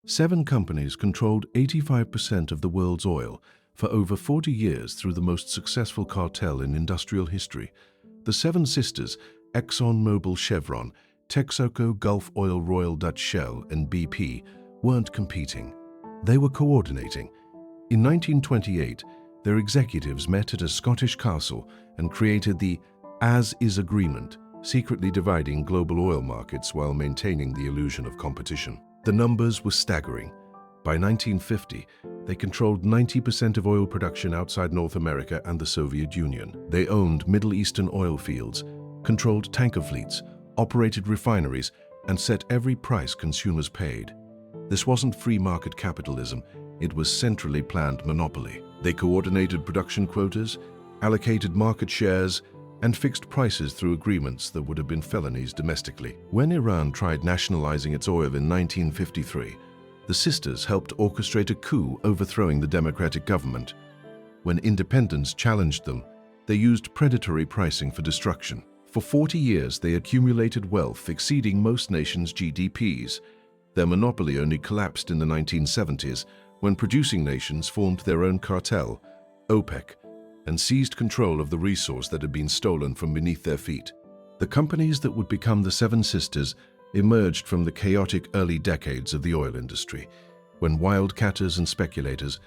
7 companies controlled 85% of the world's oil for over 40 years through the most successful cartel in industrial history. The Seven Sisters, Exxon Mobil, Chevron, Texaco, Gulf Oil, Royal Dutch Shell, and BP, weren't competing. They were coordinating. In 1928, their executives met at a Scottish castle and created the As-Is Agreement, secretly dividing global oil markets while maintaining the illusion of competition. The numbers were staggering. By 1950, they controlled 90% of oil production outside North America and the Soviet Union. They owned Middle Eastern oil fields, controlled tanker fleets, operated refineries, and set every price consumers paid. This wasn't free market capitalism, it was centrally planned monopoly. They coordinated production quotas, allocated market shares, and fixed prices through agreements that would have been felonies domestically. When Iran tried nationalizing its oil in 1953, the sisters helped orchestrate a coup overthrowing the democratic government. When independents challenged them, they used predatory pricing for destruction. For 40 years, they accumulated wealth exceeding most nations' GDPs. Their monopoly only collapsed in the 1970s when producing nations formed their own cartel, OPEC, and seized control of the resource that had been stolen from beneath their feet. The companies that would become the Seven Sisters emerged from the chaotic early decades of the oil industry, when wildcatters and speculators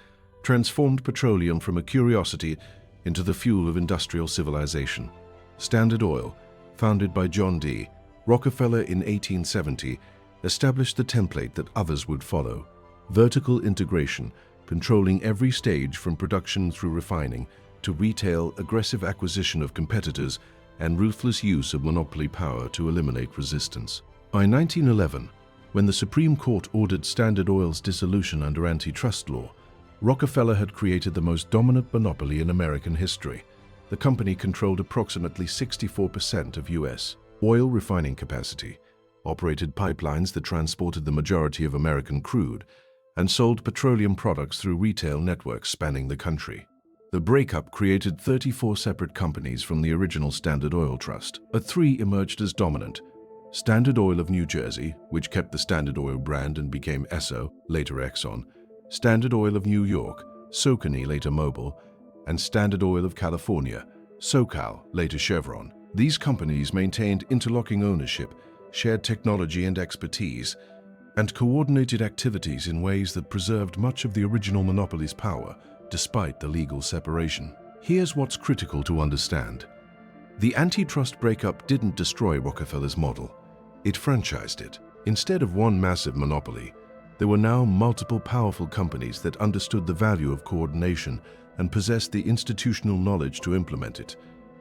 transformed petroleum from a curiosity into the fuel of industrial civilization. Standard Oil, founded by John D. Rockefeller in 1870, established the template that others would follow. Vertical integration, controlling every stage from production through refining to retail, aggressive acquisition of competitors, and ruthless use of monopoly power to eliminate resistance. By 1911, when the Supreme Court ordered Standard Oil's dissolution under antitrust law, Rockefeller had created the most dominant monopoly in American history. The company controlled approximately 64% of U.S. oil refining capacity, operated pipelines that transported the majority of American crude, and sold petroleum products through retail networks spanning the country. The breakup created 34 separate companies from the original Standard Oil Trust, but 3 emerged as dominant: Standard Oil of New Jersey, which kept the Standard Oil brand and became Esso, later Exxon; Standard Oil of New York, SoConee, later Mobil; and Standard Oil of California, SoCal, later Chevron. These companies maintained interlocking ownership, shared technology and expertise, and coordinated activities in ways that preserved much of the original monopoly's power, despite the legal separation. Here's what's critical to understand. The antitrust breakup didn't destroy Rockefeller's model. It franchised it. Instead of one massive monopoly, there were now multiple powerful companies that understood the value of coordination and possessed the institutional knowledge to implement it.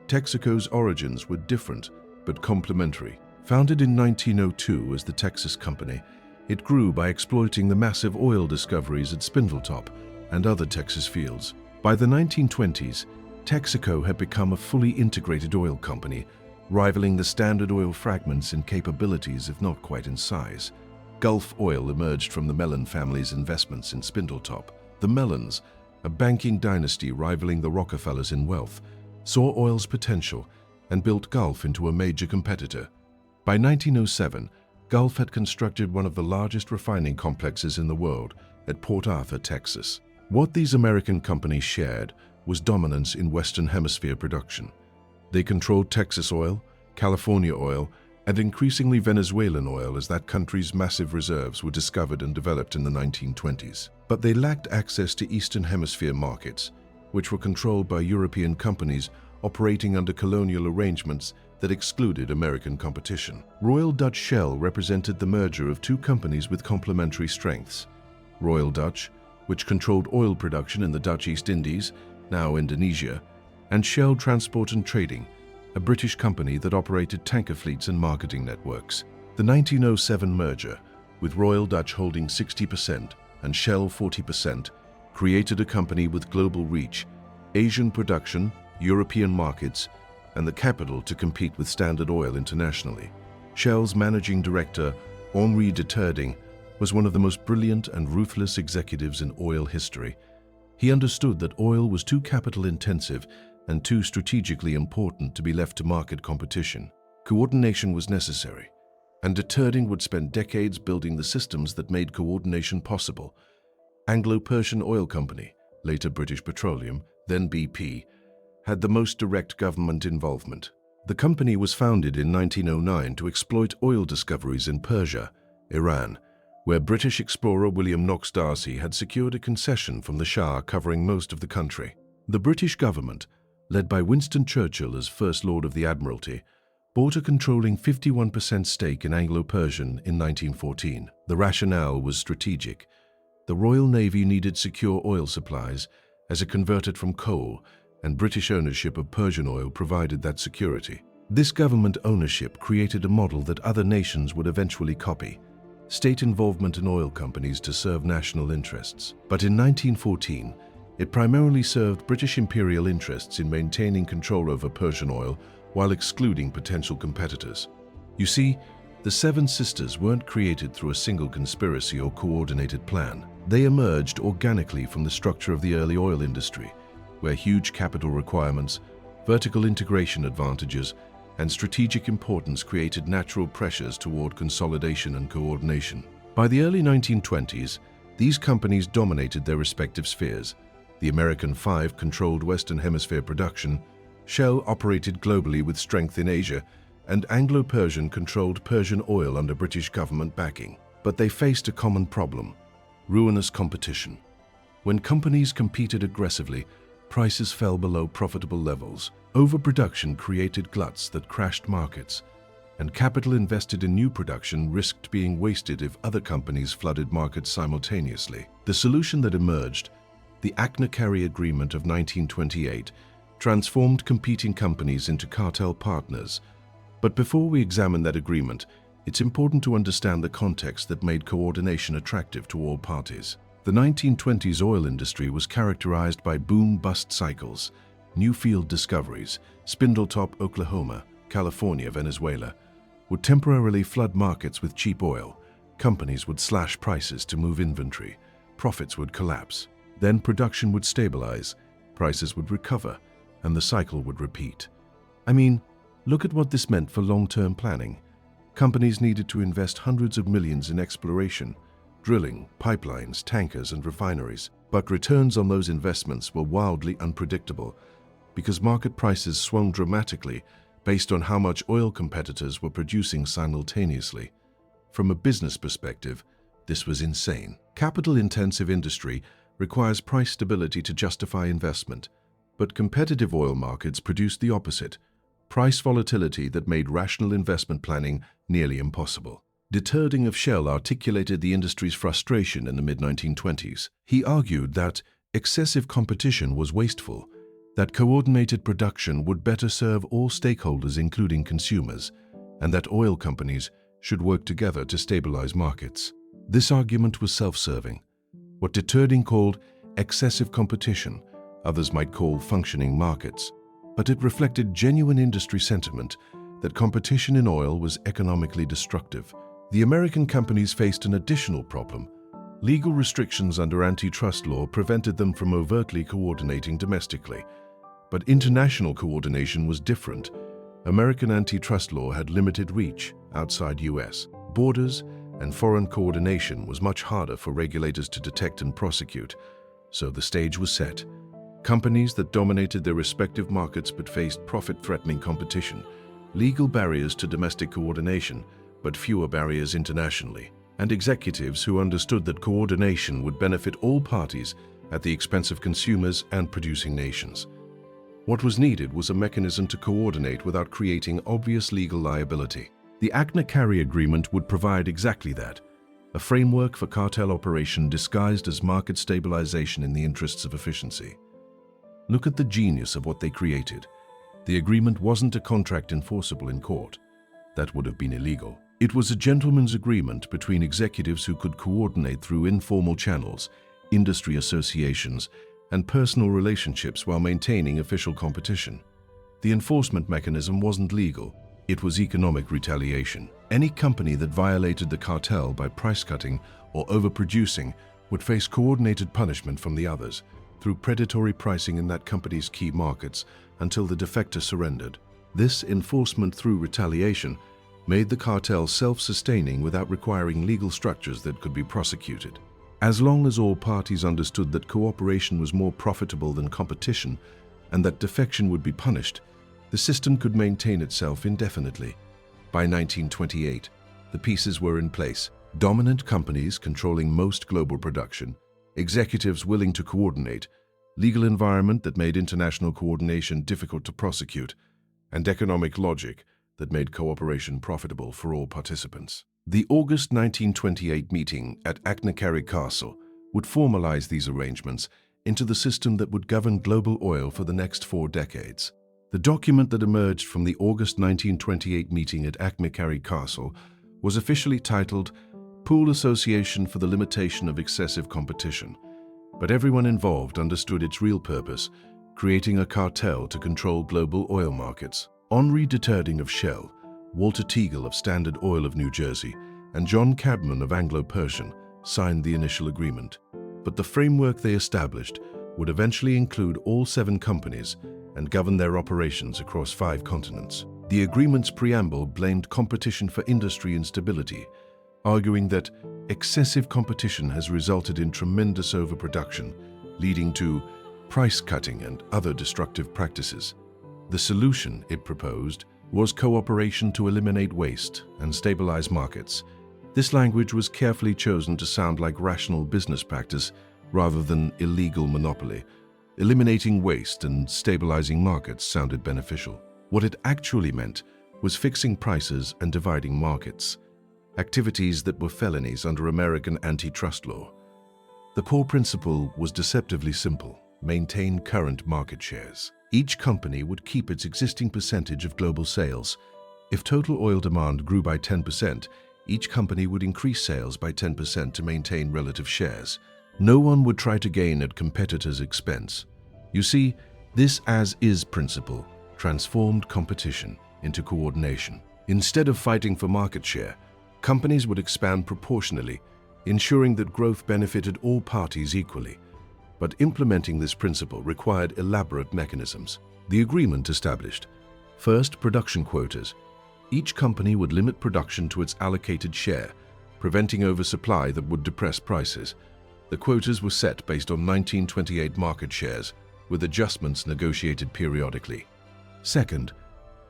Texaco's origins were different but complementary. Founded in 1902 as the Texas Company, it grew by exploiting the massive oil discoveries at Spindletop and other Texas fields. By the 1920s, Texaco had become a fully integrated oil company, rivaling the Standard Oil fragments in capabilities if not quite in size. Gulf Oil emerged from the Mellon family's investments in Spindletop. The Mellons, a banking dynasty rivaling the Rockefellers in wealth, saw oil's potential and built Gulf into a major competitor. By 1907, Gulf had constructed one of the largest refining complexes in the world at Port Arthur, Texas. What these American companies shared was dominance in Western Hemisphere production. They controlled Texas oil, California oil, and increasingly Venezuelan oil as that country's massive reserves were discovered and developed in the 1920s. But they lacked access to Eastern Hemisphere markets, which were controlled by European companies operating under colonial arrangements that excluded American competition. Royal Dutch Shell represented the merger of 2 companies with complementary strengths. Royal Dutch, which controlled oil production in the Dutch East Indies, now Indonesia, and Shell Transport and Trading, a British company that operated tanker fleets and marketing networks. The 1907 merger, with Royal Dutch holding 60% and Shell 40%, created a company with global reach, Asian production, European markets, and the capital to compete with Standard Oil internationally. Shell's managing director, Henri de Terding, was one of the most brilliant and ruthless executives in oil history. He understood that oil was too capital-intensive and too strategically important to be left to market competition. Coordination was necessary. and deterring would spend decades building the systems that made coordination possible. Anglo-Persian Oil Company, later British Petroleum, then BP, had the most direct government involvement. The company was founded in 1909 to exploit oil discoveries in Persia, Iran, where British explorer William Knox D'Arcy had secured a concession from the Shah covering most of the country. The British government, led by Winston Churchill as First Lord of the Admiralty, bought a controlling 51% stake in Anglo-Persian in 1914. The rationale was strategic. The Royal Navy needed secure oil supplies as it converted from coal, and British ownership of Persian oil provided that security. This government ownership created a model that other nations would eventually copy: state involvement in oil companies to serve national interests. But in 1914, it primarily served British imperial interests in maintaining control over Persian oil while excluding potential competitors. You see, the Seven Sisters weren't created through a single conspiracy or coordinated plan. They emerged organically from the structure of the early oil industry, where huge capital requirements, vertical integration advantages, and strategic importance created natural pressures toward consolidation and coordination. By the early 1920s, these companies dominated their respective spheres. The American Five controlled Western Hemisphere production, Shell operated globally with strength in Asia, and Anglo-Persian controlled Persian oil under British government backing. But they faced a common problem: ruinous competition. When companies competed aggressively, prices fell below profitable levels. Overproduction created gluts that crashed markets, and capital invested in new production risked being wasted if other companies flooded markets simultaneously. The solution that emerged, the Achnacarry Agreement of 1928, transformed competing companies into cartel partners. But before we examine that agreement, it's important to understand the context that made coordination attractive to all parties. The 1920s oil industry was characterized by boom-bust cycles. New field discoveries, Spindletop, Oklahoma, California, Venezuela, would temporarily flood markets with cheap oil. Companies would slash prices to move inventory. Profits would collapse. Then production would stabilize, prices would recover, and the cycle would repeat. I mean, look at what this meant for long-term planning. Companies needed to invest hundreds of millions in exploration, drilling, pipelines, tankers, and refineries. But returns on those investments were wildly unpredictable because market prices swung dramatically based on how much oil competitors were producing simultaneously. From a business perspective, this was insane. Capital-intensive industry requires price stability to justify investment, but competitive oil markets produced the opposite: price volatility that made rational investment planning nearly impossible. Deterring of Shell articulated the industry's frustration in the mid-1920s. He argued that excessive competition was wasteful, that coordinated production would better serve all stakeholders including consumers, and that oil companies should work together to stabilize markets. This argument was self-serving. What Deterring called excessive competition, others might call functioning markets, but it reflected genuine industry sentiment that competition in oil was economically destructive. The American companies faced an additional problem. Legal restrictions under antitrust law prevented them from overtly coordinating domestically. But international coordination was different. American antitrust law had limited reach outside US borders, and foreign coordination was much harder for regulators to detect and prosecute. So the stage was set. Companies that dominated their respective markets but faced profit-threatening competition, legal barriers to domestic coordination, but fewer barriers internationally, and executives who understood that coordination would benefit all parties at the expense of consumers and producing nations. What was needed was a mechanism to coordinate without creating obvious legal liability. The Achnacarry Agreement would provide exactly that, a framework for cartel operation disguised as market stabilization in the interests of efficiency. Look at the genius of what they created. The agreement wasn't a contract enforceable in court. That would have been illegal. It was a gentleman's agreement between executives who could coordinate through informal channels, industry associations, and personal relationships while maintaining official competition. The enforcement mechanism wasn't legal. It was economic retaliation. Any company that violated the cartel by price cutting or overproducing would face coordinated punishment from the others through predatory pricing in that company's key markets until the defector surrendered. This enforcement through retaliation made the cartel self-sustaining without requiring legal structures that could be prosecuted. As long as all parties understood that cooperation was more profitable than competition and that defection would be punished, the system could maintain itself indefinitely. By 1928, the pieces were in place. Dominant companies controlling most global production, executives willing to coordinate, legal environment that made international coordination difficult to prosecute, and economic logic that made cooperation profitable for all participants. The August 1928 meeting at Achnacarry Castle would formalize these arrangements into the system that would govern global oil for the next 4 decades. The document that emerged from the August 1928 meeting at Achnacarry Castle was officially titled Pool Association for the Limitation of Excessive Competition, but everyone involved understood its real purpose, creating a cartel to control global oil markets. Henri Deterding of Shell, Walter Teagle of Standard Oil of New Jersey, and John Cabman of Anglo-Persian signed the initial agreement, but the framework they established would eventually include all 7 companies and govern their operations across 5 continents. The agreement's preamble blamed competition for industry instability, arguing that excessive competition has resulted in tremendous overproduction, leading to price cutting and other destructive practices. The solution, it proposed, was cooperation to eliminate waste and stabilize markets. This language was carefully chosen to sound like rational business practice rather than illegal monopoly. Eliminating waste and stabilizing markets sounded beneficial. What it actually meant was fixing prices and dividing markets, activities that were felonies under American antitrust law. The core principle was deceptively simple: maintain current market shares. Each company would keep its existing percentage of global sales. If total oil demand grew by 10%, each company would increase sales by 10% to maintain relative shares. No one would try to gain at competitors' expense. You see, this as-is principle transformed competition into coordination. Instead of fighting for market share, companies would expand proportionally, ensuring that growth benefited all parties equally. But implementing this principle required elaborate mechanisms. The agreement established, first, production quotas. Each company would limit production to its allocated share, preventing oversupply that would depress prices. The quotas were set based on 1928 market shares, with adjustments negotiated periodically. Second,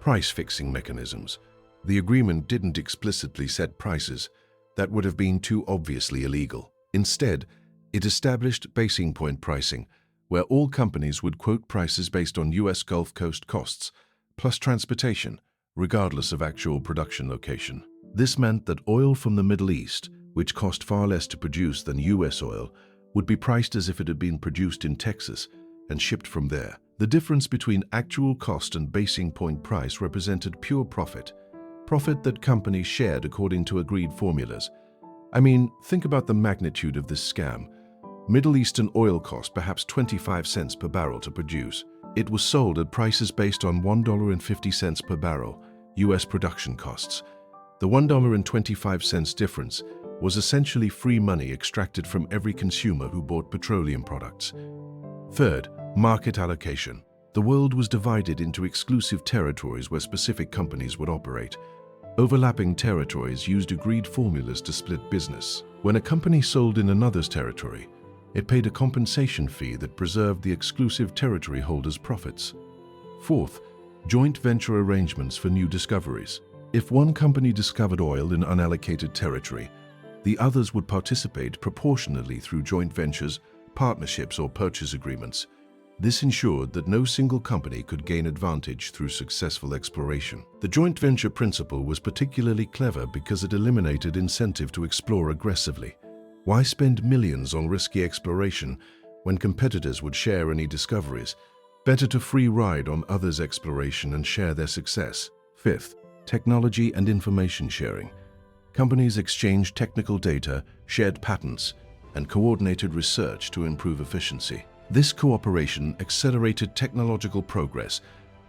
price-fixing mechanisms. The agreement didn't explicitly set prices. That would have been too obviously illegal. Instead, it established basing point pricing, where all companies would quote prices based on U.S. Gulf Coast costs, plus transportation, regardless of actual production location. This meant that oil from the Middle East, which cost far less to produce than U.S. oil, would be priced as if it had been produced in Texas and shipped from there. The difference between actual cost and basing point price represented pure profit that companies shared according to agreed formulas. I mean, think about the magnitude of this scam. Middle Eastern oil cost perhaps 25 cents per barrel to produce. It was sold at prices based on $1.50 per barrel, U.S. production costs. The $1.25 difference was essentially free money extracted from every consumer who bought petroleum products. Third, market allocation. The world was divided into exclusive territories where specific companies would operate. Overlapping territories used agreed formulas to split business. When a company sold in another's territory, it paid a compensation fee that preserved the exclusive territory holder's profits. Fourth, joint venture arrangements for new discoveries. If one company discovered oil in unallocated territory, the others would participate proportionally through joint ventures, partnerships, or purchase agreements. This ensured that no single company could gain advantage through successful exploration. The joint venture principle was particularly clever because it eliminated incentive to explore aggressively. Why spend millions on risky exploration when competitors would share any discoveries? Better to free ride on others' exploration and share their success. Fifth, technology and information sharing. Companies exchanged technical data, shared patents, and coordinated research to improve efficiency. This cooperation accelerated technological progress,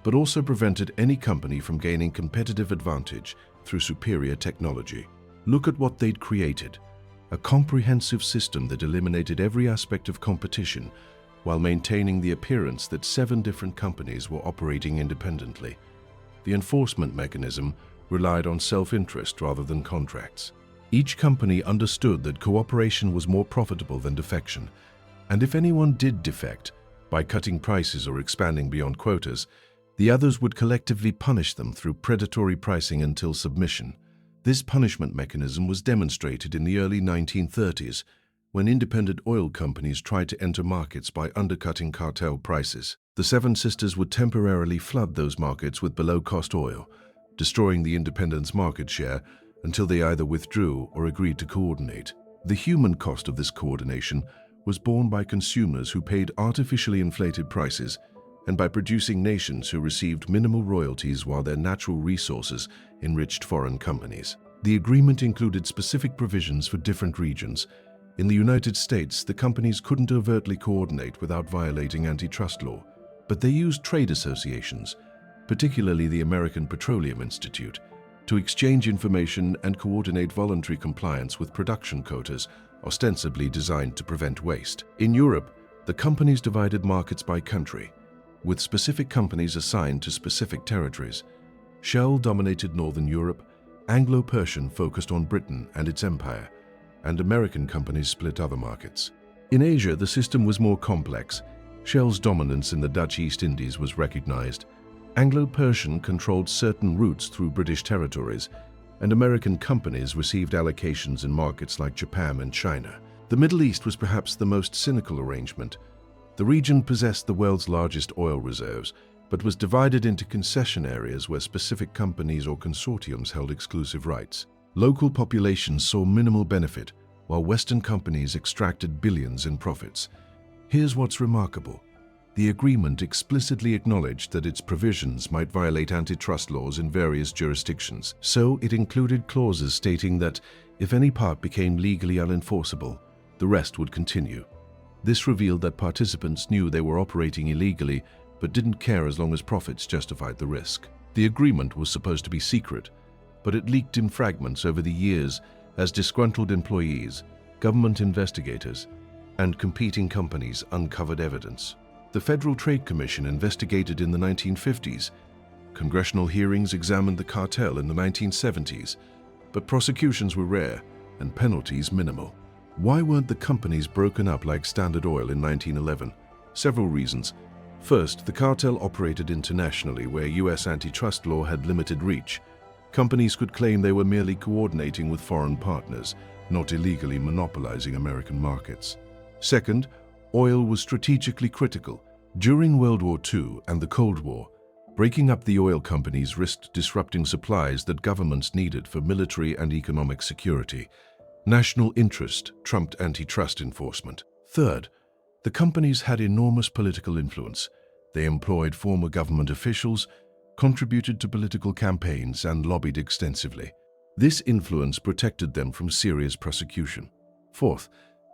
but also prevented any company from gaining competitive advantage through superior technology. Look at what they'd created: a comprehensive system that eliminated every aspect of competition while maintaining the appearance that 7 different companies were operating independently. The enforcement mechanism relied on self-interest rather than contracts. Each company understood that cooperation was more profitable than defection, and if anyone did defect, by cutting prices or expanding beyond quotas, the others would collectively punish them through predatory pricing until submission. This punishment mechanism was demonstrated in the early 1930s when independent oil companies tried to enter markets by undercutting cartel prices. The Seven Sisters would temporarily flood those markets with below-cost oil, destroying the independents' market share until they either withdrew or agreed to coordinate. The human cost of this coordination was borne by consumers who paid artificially inflated prices and by producing nations who received minimal royalties while their natural resources enriched foreign companies. The agreement included specific provisions for different regions. In the United States, the companies couldn't overtly coordinate without violating antitrust law, but they used trade associations, particularly the American Petroleum Institute, to exchange information and coordinate voluntary compliance with production quotas ostensibly designed to prevent waste. In Europe, the companies divided markets by country, with specific companies assigned to specific territories. Shell dominated Northern Europe, Anglo-Persian focused on Britain and its empire, and American companies split other markets. In Asia, the system was more complex. Shell's dominance in the Dutch East Indies was recognized. Anglo-Persian controlled certain routes through British territories, and American companies received allocations in markets like Japan and China. The Middle East was perhaps the most cynical arrangement. The region possessed the world's largest oil reserves, but was divided into concession areas where specific companies or consortiums held exclusive rights. Local populations saw minimal benefit, while Western companies extracted billions in profits. Here's what's remarkable. The agreement explicitly acknowledged that its provisions might violate antitrust laws in various jurisdictions, so it included clauses stating that if any part became legally unenforceable, the rest would continue. This revealed that participants knew they were operating illegally but didn't care as long as profits justified the risk. The agreement was supposed to be secret, but it leaked in fragments over the years as disgruntled employees, government investigators, and competing companies uncovered evidence. The Federal Trade Commission investigated in the 1950s. Congressional hearings examined the cartel in the 1970s, but prosecutions were rare and penalties minimal. Why weren't the companies broken up like Standard Oil in 1911? Several reasons. First, the cartel operated internationally where U.S. antitrust law had limited reach. Companies could claim they were merely coordinating with foreign partners, not illegally monopolizing American markets. Second, oil was strategically critical. During World War II and the Cold War, breaking up the oil companies risked disrupting supplies that governments needed for military and economic security. National interest trumped antitrust enforcement. Third, the companies had enormous political influence. They employed former government officials, contributed to political campaigns, and lobbied extensively. This influence protected them from serious prosecution. Fourth,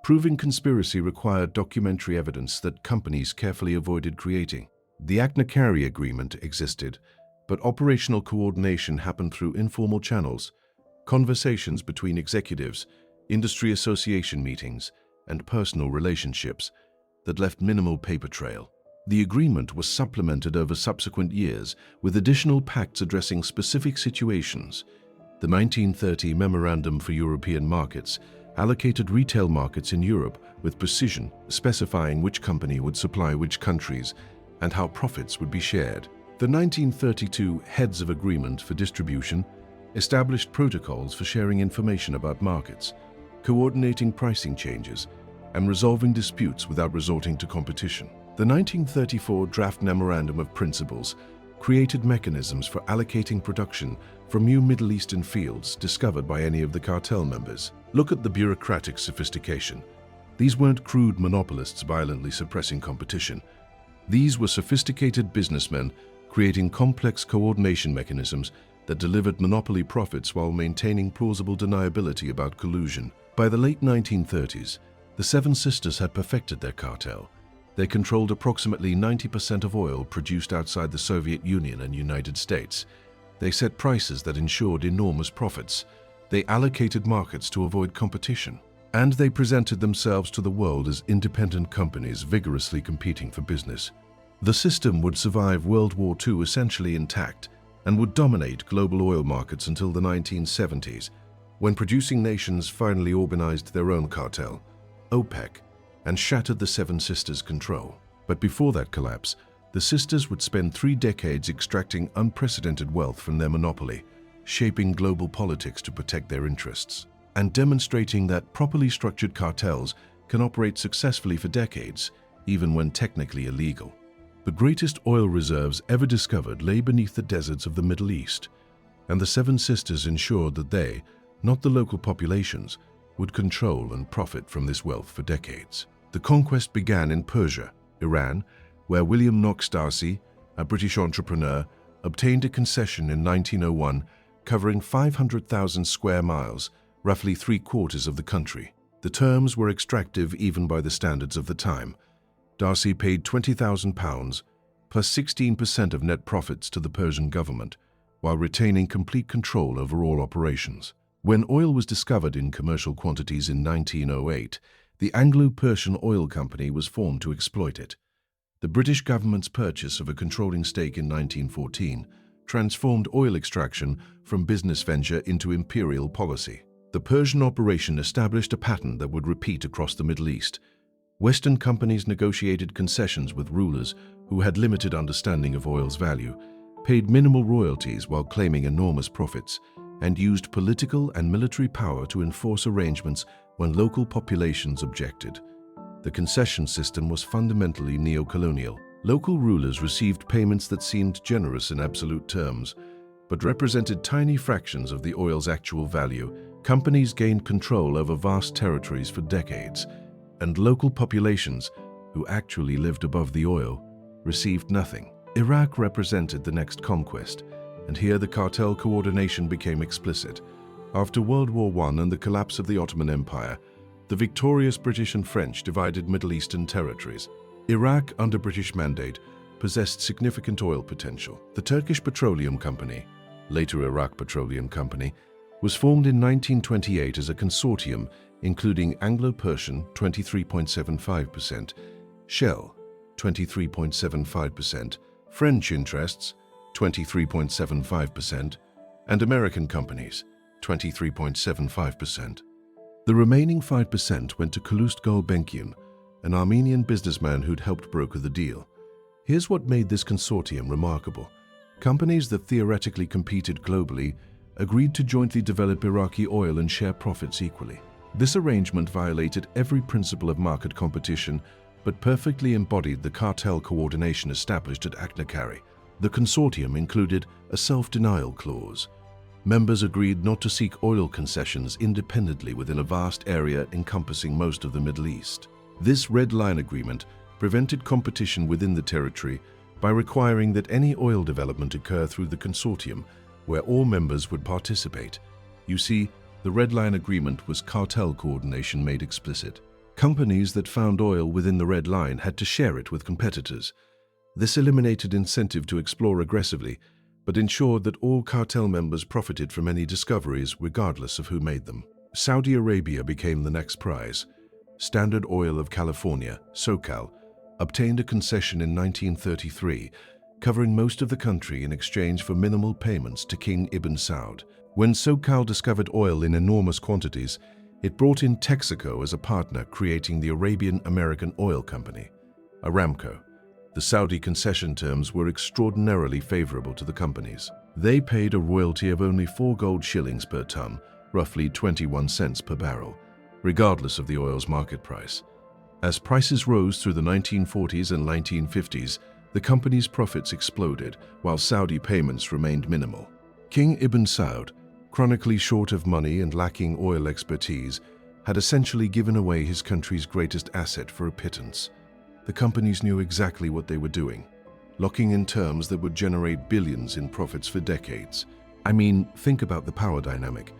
proving conspiracy required documentary evidence that companies carefully avoided creating. The Achnacarry agreement existed, but operational coordination happened through informal channels, conversations between executives, industry association meetings, and personal relationships that left minimal paper trail. The agreement was supplemented over subsequent years with additional pacts addressing specific situations. The 1930 Memorandum for European Markets allocated retail markets in Europe with precision, specifying which company would supply which countries and how profits would be shared. The 1932 Heads of Agreement for Distribution established protocols for sharing information about markets, coordinating pricing changes, and resolving disputes without resorting to competition. The 1934 Draft Memorandum of Principles created mechanisms for allocating production from new Middle Eastern fields discovered by any of the cartel members. Look at the bureaucratic sophistication. These weren't crude monopolists violently suppressing competition. These were sophisticated businessmen creating complex coordination mechanisms that delivered monopoly profits while maintaining plausible deniability about collusion. By the late 1930s, the Seven Sisters had perfected their cartel. They controlled approximately 90% of oil produced outside the Soviet Union and United States. They set prices that ensured enormous profits. They allocated markets to avoid competition. And they presented themselves to the world as independent companies vigorously competing for business. The system would survive World War II essentially intact, and would dominate global oil markets until the 1970s, when producing nations finally organized their own cartel, OPEC, and shattered the Seven Sisters' control. But before that collapse, the sisters would spend 3 decades extracting unprecedented wealth from their monopoly, shaping global politics to protect their interests, and demonstrating that properly structured cartels can operate successfully for decades, even when technically illegal. The greatest oil reserves ever discovered lay beneath the deserts of the Middle East, and the Seven Sisters ensured that they, not the local populations, would control and profit from this wealth for decades. The conquest began in Persia, Iran, where William Knox D'Arcy, a British entrepreneur, obtained a concession in 1901 covering 500,000 square miles, roughly 3/4 of the country. The terms were extractive even by the standards of the time. D'Arcy paid £20,000 plus 16% of net profits to the Persian government, while retaining complete control over all operations. When oil was discovered in commercial quantities in 1908, the Anglo-Persian Oil Company was formed to exploit it. The British government's purchase of a controlling stake in 1914 transformed oil extraction from business venture into imperial policy. The Persian operation established a pattern that would repeat across the Middle East. Western companies negotiated concessions with rulers who had limited understanding of oil's value, paid minimal royalties while claiming enormous profits, and used political and military power to enforce arrangements when local populations objected. The concession system was fundamentally neo-colonial. Local rulers received payments that seemed generous in absolute terms, but represented tiny fractions of the oil's actual value. Companies gained control over vast territories for decades, and local populations, who actually lived above the oil, received nothing. Iraq represented the next conquest, and here the cartel coordination became explicit. After World War I and the collapse of the Ottoman Empire, the victorious British and French divided Middle Eastern territories. Iraq, under British mandate, possessed significant oil potential. The Turkish Petroleum Company, later Iraq Petroleum Company, was formed in 1928 as a consortium including Anglo-Persian 23.75%, Shell 23.75%, French interests 23.75%, and American companies 23.75%. The remaining 5% went to Kalust Gulbenkian, an Armenian businessman who'd helped broker the deal. Here's what made this consortium remarkable. Companies that theoretically competed globally agreed to jointly develop Iraqi oil and share profits equally. This arrangement violated every principle of market competition, but perfectly embodied the cartel coordination established at Achnacarry. The consortium included a self-denial clause. Members agreed not to seek oil concessions independently within a vast area encompassing most of the Middle East. This red line agreement prevented competition within the territory by requiring that any oil development occur through the consortium, where all members would participate. You see, the red line agreement was cartel coordination made explicit. Companies that found oil within the red line had to share it with competitors. This eliminated incentive to explore aggressively, but ensured that all cartel members profited from any discoveries regardless of who made them. Saudi Arabia became the next prize. Standard Oil of California, SoCal, obtained a concession in 1933, covering most of the country in exchange for minimal payments to King Ibn Saud. When SoCal discovered oil in enormous quantities, it brought in Texaco as a partner, creating the Arabian American Oil Company, Aramco. The Saudi concession terms were extraordinarily favorable to the companies. They paid a royalty of only 4 gold shillings per ton, roughly 21 cents per barrel, regardless of the oil's market price. As prices rose through the 1940s and 1950s, the company's profits exploded, while Saudi payments remained minimal. King Ibn Saud, chronically short of money and lacking oil expertise, had essentially given away his country's greatest asset for a pittance. The companies knew exactly what they were doing, locking in terms that would generate billions in profits for decades. I mean, think about the power dynamic.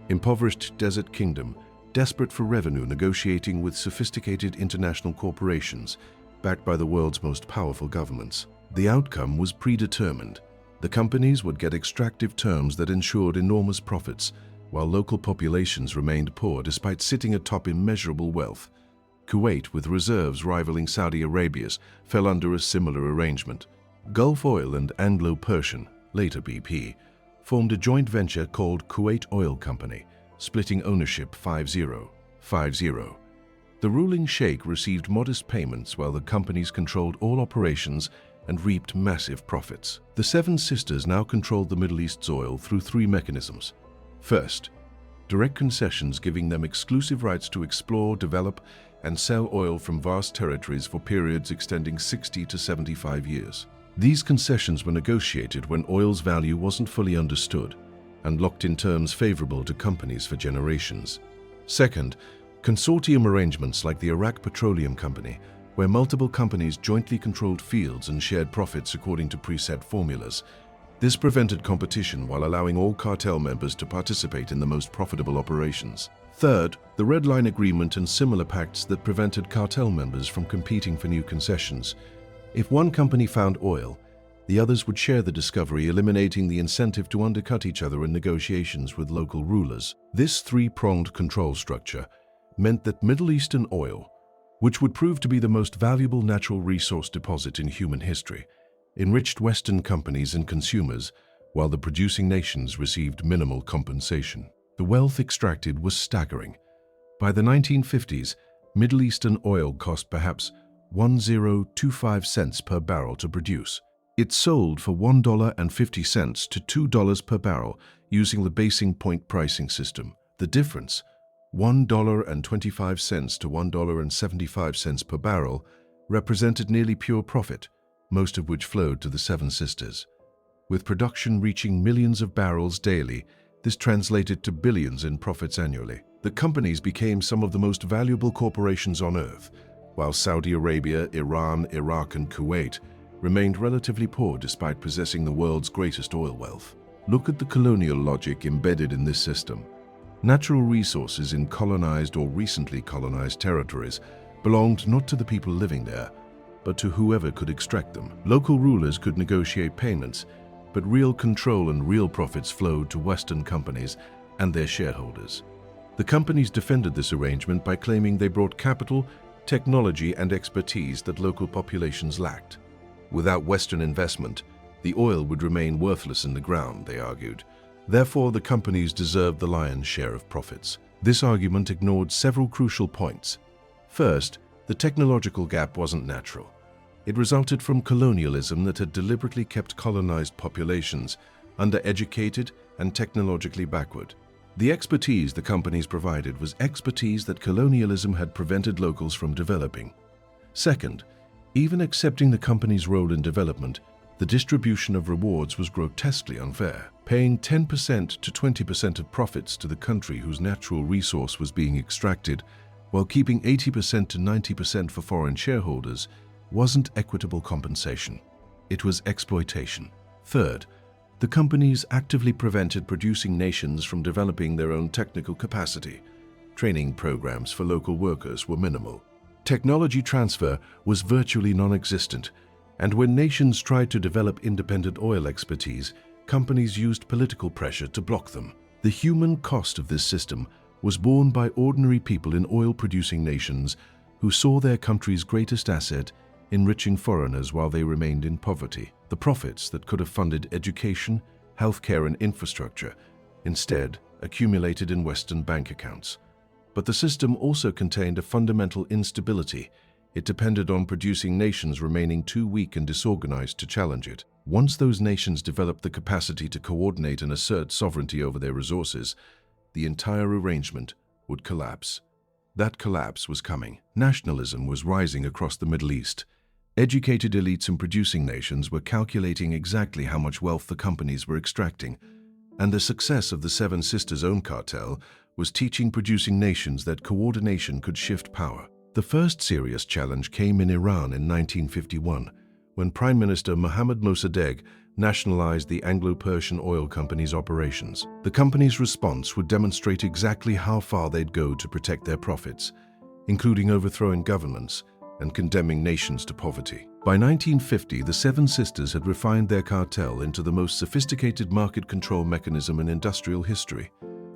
Impoverished desert kingdom, desperate for revenue, negotiating with sophisticated international corporations, backed by the world's most powerful governments. The outcome was predetermined. The companies would get extractive terms that ensured enormous profits, while local populations remained poor despite sitting atop immeasurable wealth. Kuwait, with reserves rivaling Saudi Arabia's, fell under a similar arrangement. Gulf Oil and Anglo-Persian, later BP, formed a joint venture called Kuwait Oil Company, splitting ownership 50-50. The ruling sheikh received modest payments while the companies controlled all operations and reaped massive profits. The Seven Sisters now controlled the Middle East's oil through three mechanisms. First, direct concessions giving them exclusive rights to explore, develop, and sell oil from vast territories for periods extending 60 to 75 years. These concessions were negotiated when oil's value wasn't fully understood and locked in terms favorable to companies for generations. Second, consortium arrangements like the Iraq Petroleum Company, where multiple companies jointly controlled fields and shared profits according to preset formulas. This prevented competition while allowing all cartel members to participate in the most profitable operations. Third, the Red Line Agreement and similar pacts that prevented cartel members from competing for new concessions. If one company found oil, the others would share the discovery, eliminating the incentive to undercut each other in negotiations with local rulers. This three-pronged control structure meant that Middle Eastern oil, which would prove to be the most valuable natural resource deposit in human history, enriched Western companies and consumers, while the producing nations received minimal compensation. The wealth extracted was staggering. By the 1950s, Middle Eastern oil cost perhaps 1025 cents per barrel to produce. It sold for $1.50 to $2 per barrel using the basing point pricing system. The difference, $1.25 to $1.75 per barrel, represented nearly pure profit, most of which flowed to the Seven Sisters. With production reaching millions of barrels daily, this translated to billions in profits annually. The companies became some of the most valuable corporations on earth, while Saudi Arabia, Iran, Iraq, and Kuwait remained relatively poor despite possessing the world's greatest oil wealth. Look at the colonial logic embedded in this system. Natural resources in colonized or recently colonized territories belonged not to the people living there, but to whoever could extract them. Local rulers could negotiate payments, but real control and real profits flowed to Western companies and their shareholders. The companies defended this arrangement by claiming they brought capital, technology, and expertise that local populations lacked. Without Western investment, the oil would remain worthless in the ground, they argued. Therefore, the companies deserved the lion's share of profits. This argument ignored several crucial points. First, the technological gap wasn't natural. It resulted from colonialism that had deliberately kept colonized populations undereducated and technologically backward. The expertise the companies provided was expertise that colonialism had prevented locals from developing. Second, even accepting the company's role in development, the distribution of rewards was grotesquely unfair, paying 10% to 20% of profits to the country whose natural resource was being extracted, while keeping 80% to 90% for foreign shareholders, wasn't equitable compensation. It was exploitation. Third, the companies actively prevented producing nations from developing their own technical capacity. Training programs for local workers were minimal. Technology transfer was virtually non-existent, and when nations tried to develop independent oil expertise, companies used political pressure to block them. The human cost of this system was borne by ordinary people in oil-producing nations who saw their country's greatest asset enriching foreigners while they remained in poverty. The profits that could have funded education, healthcare, and infrastructure instead accumulated in Western bank accounts. But the system also contained a fundamental instability. It depended on producing nations remaining too weak and disorganized to challenge it. Once those nations developed the capacity to coordinate and assert sovereignty over their resources, the entire arrangement would collapse. That collapse was coming. Nationalism was rising across the Middle East. Educated elites in producing nations were calculating exactly how much wealth the companies were extracting, and the success of the Seven Sisters' own cartel was teaching producing nations that coordination could shift power. The first serious challenge came in Iran in 1951, when Prime Minister Mohammad Mossadegh nationalized the Anglo-Persian oil company's operations. The company's response would demonstrate exactly how far they'd go to protect their profits, including overthrowing governments and condemning nations to poverty. By 1950, the Seven Sisters had refined their cartel into the most sophisticated market control mechanism in industrial history,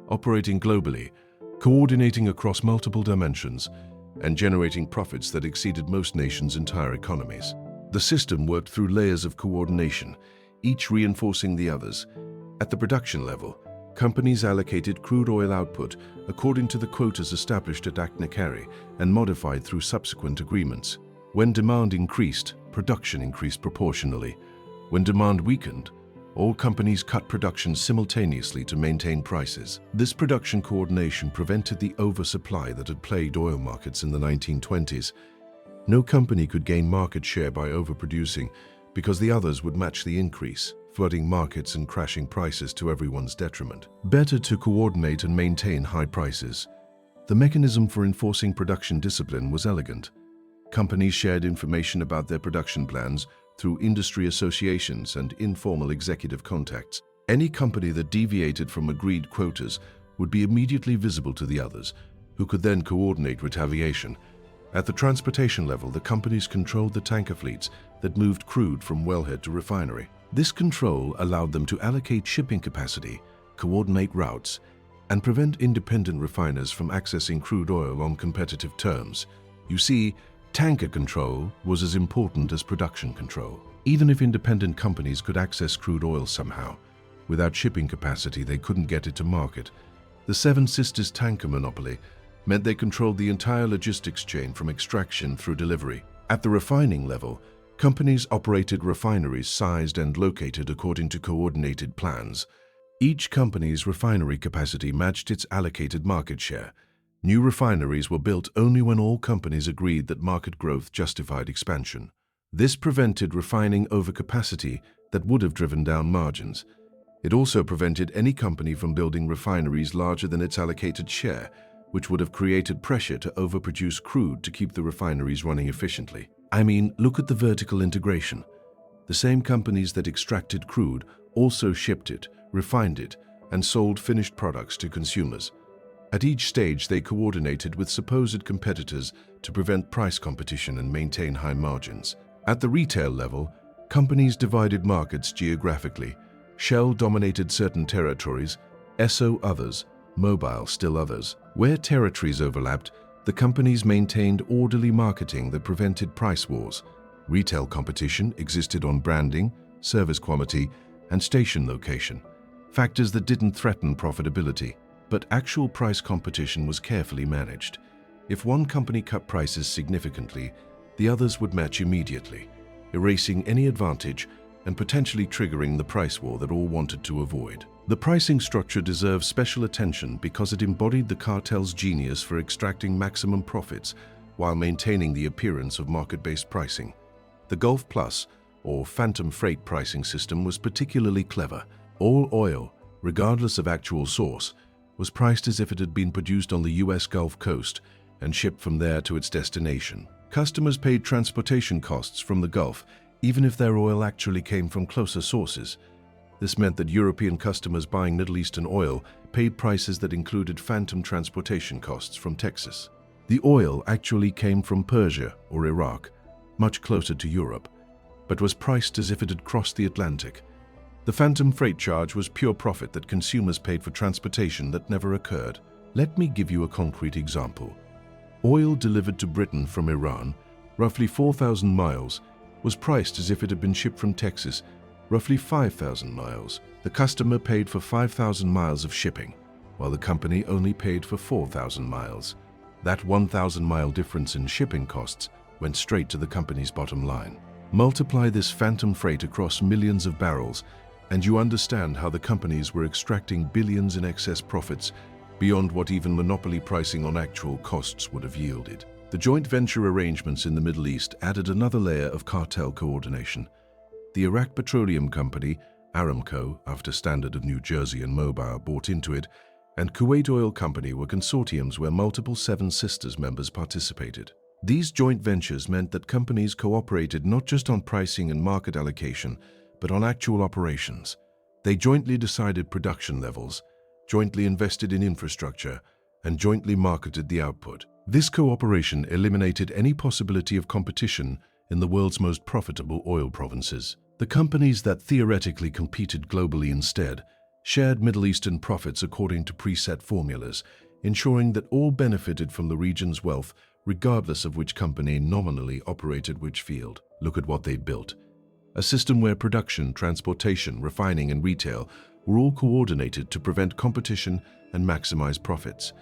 operating globally, coordinating across multiple dimensions, and generating profits that exceeded most nations' entire economies. The system worked through layers of coordination. each reinforcing the others. At the production level, companies allocated crude oil output according to the quotas established at Achnacarry and modified through subsequent agreements. When demand increased, production increased proportionally. When demand weakened, all companies cut production simultaneously to maintain prices. This production coordination prevented the oversupply that had plagued oil markets in the 1920s. No company could gain market share by overproducing because the others would match the increase, flooding markets and crashing prices to everyone's detriment. Better to coordinate and maintain high prices. The mechanism for enforcing production discipline was elegant. Companies shared information about their production plans through industry associations and informal executive contacts. Any company that deviated from agreed quotas would be immediately visible to the others, who could then coordinate retaliation. At the transportation level, the companies controlled the tanker fleets that moved crude from wellhead to refinery. This control allowed them to allocate shipping capacity, coordinate routes, and prevent independent refiners from accessing crude oil on competitive terms. You see, tanker control was as important as production control. Even if independent companies could access crude oil somehow, without shipping capacity they couldn't get it to market. The Seven Sisters tanker monopoly meant they controlled the entire logistics chain from extraction through delivery. At the refining level, companies operated refineries sized and located according to coordinated plans. Each company's refinery capacity matched its allocated market share. New refineries were built only when all companies agreed that market growth justified expansion. This prevented refining overcapacity that would have driven down margins. It also prevented any company from building refineries larger than its allocated share, which would have created pressure to overproduce crude to keep the refineries running efficiently. I mean, look at the vertical integration. The same companies that extracted crude also shipped it, refined it, and sold finished products to consumers. At each stage, they coordinated with supposed competitors to prevent price competition and maintain high margins. At the retail level, companies divided markets geographically. Shell dominated certain territories, Esso others, Mobil still others. Where territories overlapped, the companies maintained orderly marketing that prevented price wars. Retail competition existed on branding, service quality, and station location, factors that didn't threaten profitability. But actual price competition was carefully managed. If one company cut prices significantly, the others would match immediately, erasing any advantage and potentially triggering the price war that all wanted to avoid. The pricing structure deserves special attention because it embodied the cartel's genius for extracting maximum profits while maintaining the appearance of market-based pricing. The Gulf Plus, or phantom freight pricing system, was particularly clever. All oil, regardless of actual source, was priced as if it had been produced on the US Gulf Coast and shipped from there to its destination. Customers paid transportation costs from the Gulf, even if their oil actually came from closer sources. This meant that European customers buying Middle Eastern oil paid prices that included phantom transportation costs from Texas. The oil actually came from Persia or Iraq, much closer to Europe, but was priced as if it had crossed the Atlantic. The phantom freight charge was pure profit that consumers paid for transportation that never occurred. Let me give you a concrete example. Oil delivered to Britain from Iran, roughly 4,000 miles, was priced as if it had been shipped from Texas, roughly 5,000 miles. The customer paid for 5,000 miles of shipping, while the company only paid for 4,000 miles. That 1,000-mile difference in shipping costs went straight to the company's bottom line. Multiply this phantom freight across millions of barrels, and you understand how the companies were extracting billions in excess profits beyond what even monopoly pricing on actual costs would have yielded. The joint venture arrangements in the Middle East added another layer of cartel coordination. The Iraq Petroleum Company, Aramco, after Standard of New Jersey and Mobil bought into it, and Kuwait Oil Company were consortiums where multiple Seven Sisters members participated. These joint ventures meant that companies cooperated not just on pricing and market allocation, but on actual operations. They jointly decided production levels, jointly invested in infrastructure, and jointly marketed the output. This cooperation eliminated any possibility of competition in the world's most profitable oil provinces. The companies that theoretically competed globally instead shared Middle Eastern profits according to preset formulas, ensuring that all benefited from the region's wealth regardless of which company nominally operated which field. Look at what they built. a system where production, transportation, refining, and retail were all coordinated to prevent competition and maximize profits,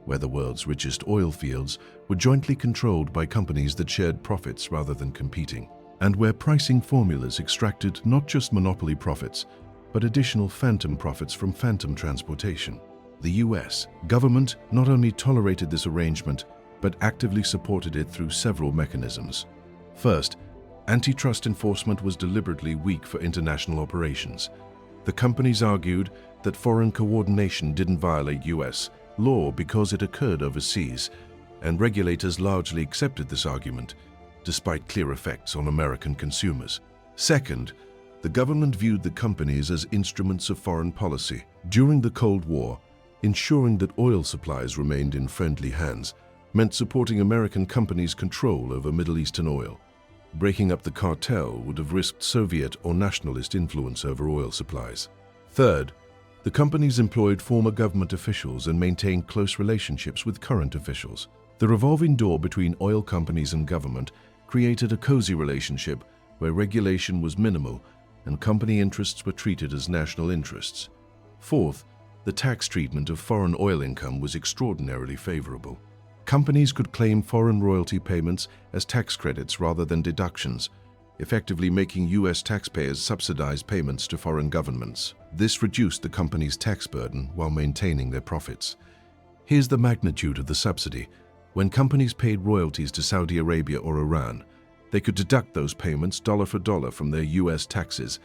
where the world's richest oil fields were jointly controlled by companies that shared profits rather than competing, and where pricing formulas extracted not just monopoly profits, but additional phantom profits from phantom transportation. The US government not only tolerated this arrangement, but actively supported it through several mechanisms. First, antitrust enforcement was deliberately weak for international operations. The companies argued that foreign coordination didn't violate US law because it occurred overseas, and regulators largely accepted this argument, despite clear effects on American consumers. Second, the government viewed the companies as instruments of foreign policy. During the Cold War, ensuring that oil supplies remained in friendly hands meant supporting American companies' control over Middle Eastern oil. Breaking up the cartel would have risked Soviet or nationalist influence over oil supplies. Third, the companies employed former government officials and maintained close relationships with current officials. The revolving door between oil companies and government created a cozy relationship where regulation was minimal and company interests were treated as national interests. Fourth, the tax treatment of foreign oil income was extraordinarily favorable. Companies could claim foreign royalty payments as tax credits rather than deductions, effectively making US taxpayers subsidize payments to foreign governments. This reduced the company's tax burden while maintaining their profits. Here's the magnitude of the subsidy. When companies paid royalties to Saudi Arabia or Iran, they could deduct those payments dollar for dollar from their US taxes.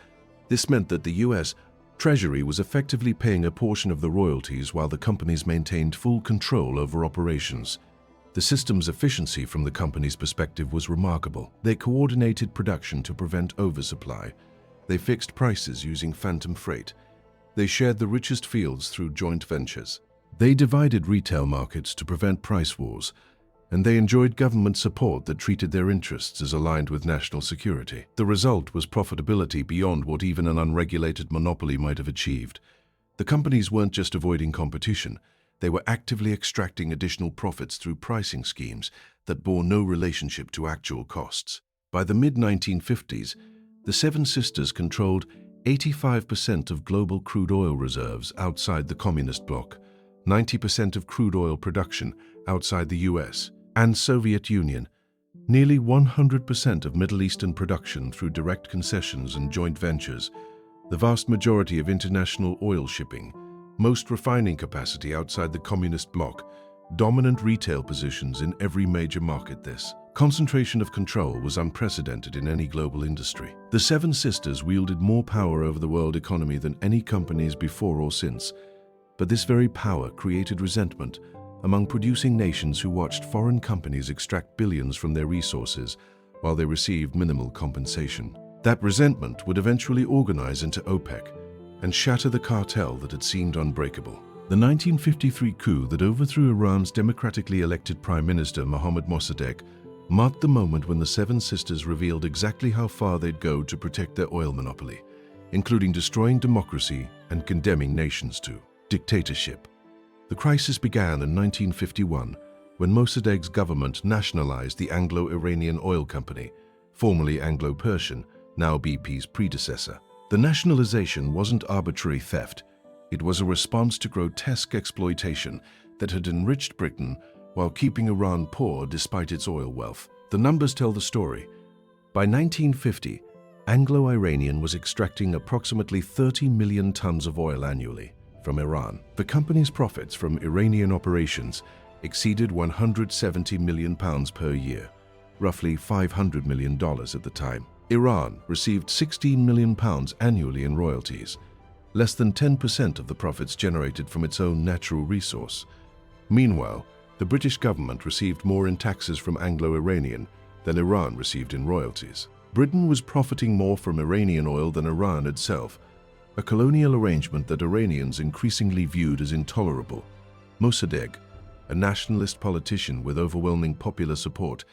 This meant that the US Treasury was effectively paying a portion of the royalties while the companies maintained full control over operations. The system's efficiency from the company's perspective was remarkable. They coordinated production to prevent oversupply. They fixed prices using phantom freight. They shared the richest fields through joint ventures. They divided retail markets to prevent price wars, and they enjoyed government support that treated their interests as aligned with national security. The result was profitability beyond what even an unregulated monopoly might have achieved. The companies weren't just avoiding competition, they were actively extracting additional profits through pricing schemes that bore no relationship to actual costs. By the mid-1950s, the Seven Sisters controlled 85% of global crude oil reserves outside the communist bloc, 90% of crude oil production outside the US and Soviet Union, nearly 100% of Middle Eastern production through direct concessions and joint ventures, the vast majority of international oil shipping, most refining capacity outside the communist bloc, dominant retail positions in every major market. This concentration of control was unprecedented in any global industry. The Seven Sisters wielded more power over the world economy than any companies before or since, but this very power created resentment among producing nations who watched foreign companies extract billions from their resources while they received minimal compensation. That resentment would eventually organize into OPEC and shatter the cartel that had seemed unbreakable. The 1953 coup that overthrew Iran's democratically elected Prime Minister Mohammad Mossadegh marked the moment when the Seven Sisters revealed exactly how far they'd go to protect their oil monopoly, including destroying democracy and condemning nations to dictatorship. The crisis began in 1951 when Mossadegh's government nationalized the Anglo-Iranian Oil Company, formerly Anglo-Persian, now BP's predecessor. The nationalization wasn't arbitrary theft. It was a response to grotesque exploitation that had enriched Britain while keeping Iran poor despite its oil wealth. The numbers tell the story. By 1950, Anglo-Iranian was extracting approximately 30 million tons of oil annually from Iran. The company's profits from Iranian operations exceeded £170 million per year, roughly $500 million at the time. Iran received £16 million annually in royalties, less than 10% of the profits generated from its own natural resource. Meanwhile, the British government received more in taxes from Anglo-Iranian than Iran received in royalties. Britain was profiting more from Iranian oil than Iran itself, a colonial arrangement that Iranians increasingly viewed as intolerable. Mossadegh, a nationalist politician with overwhelming popular support,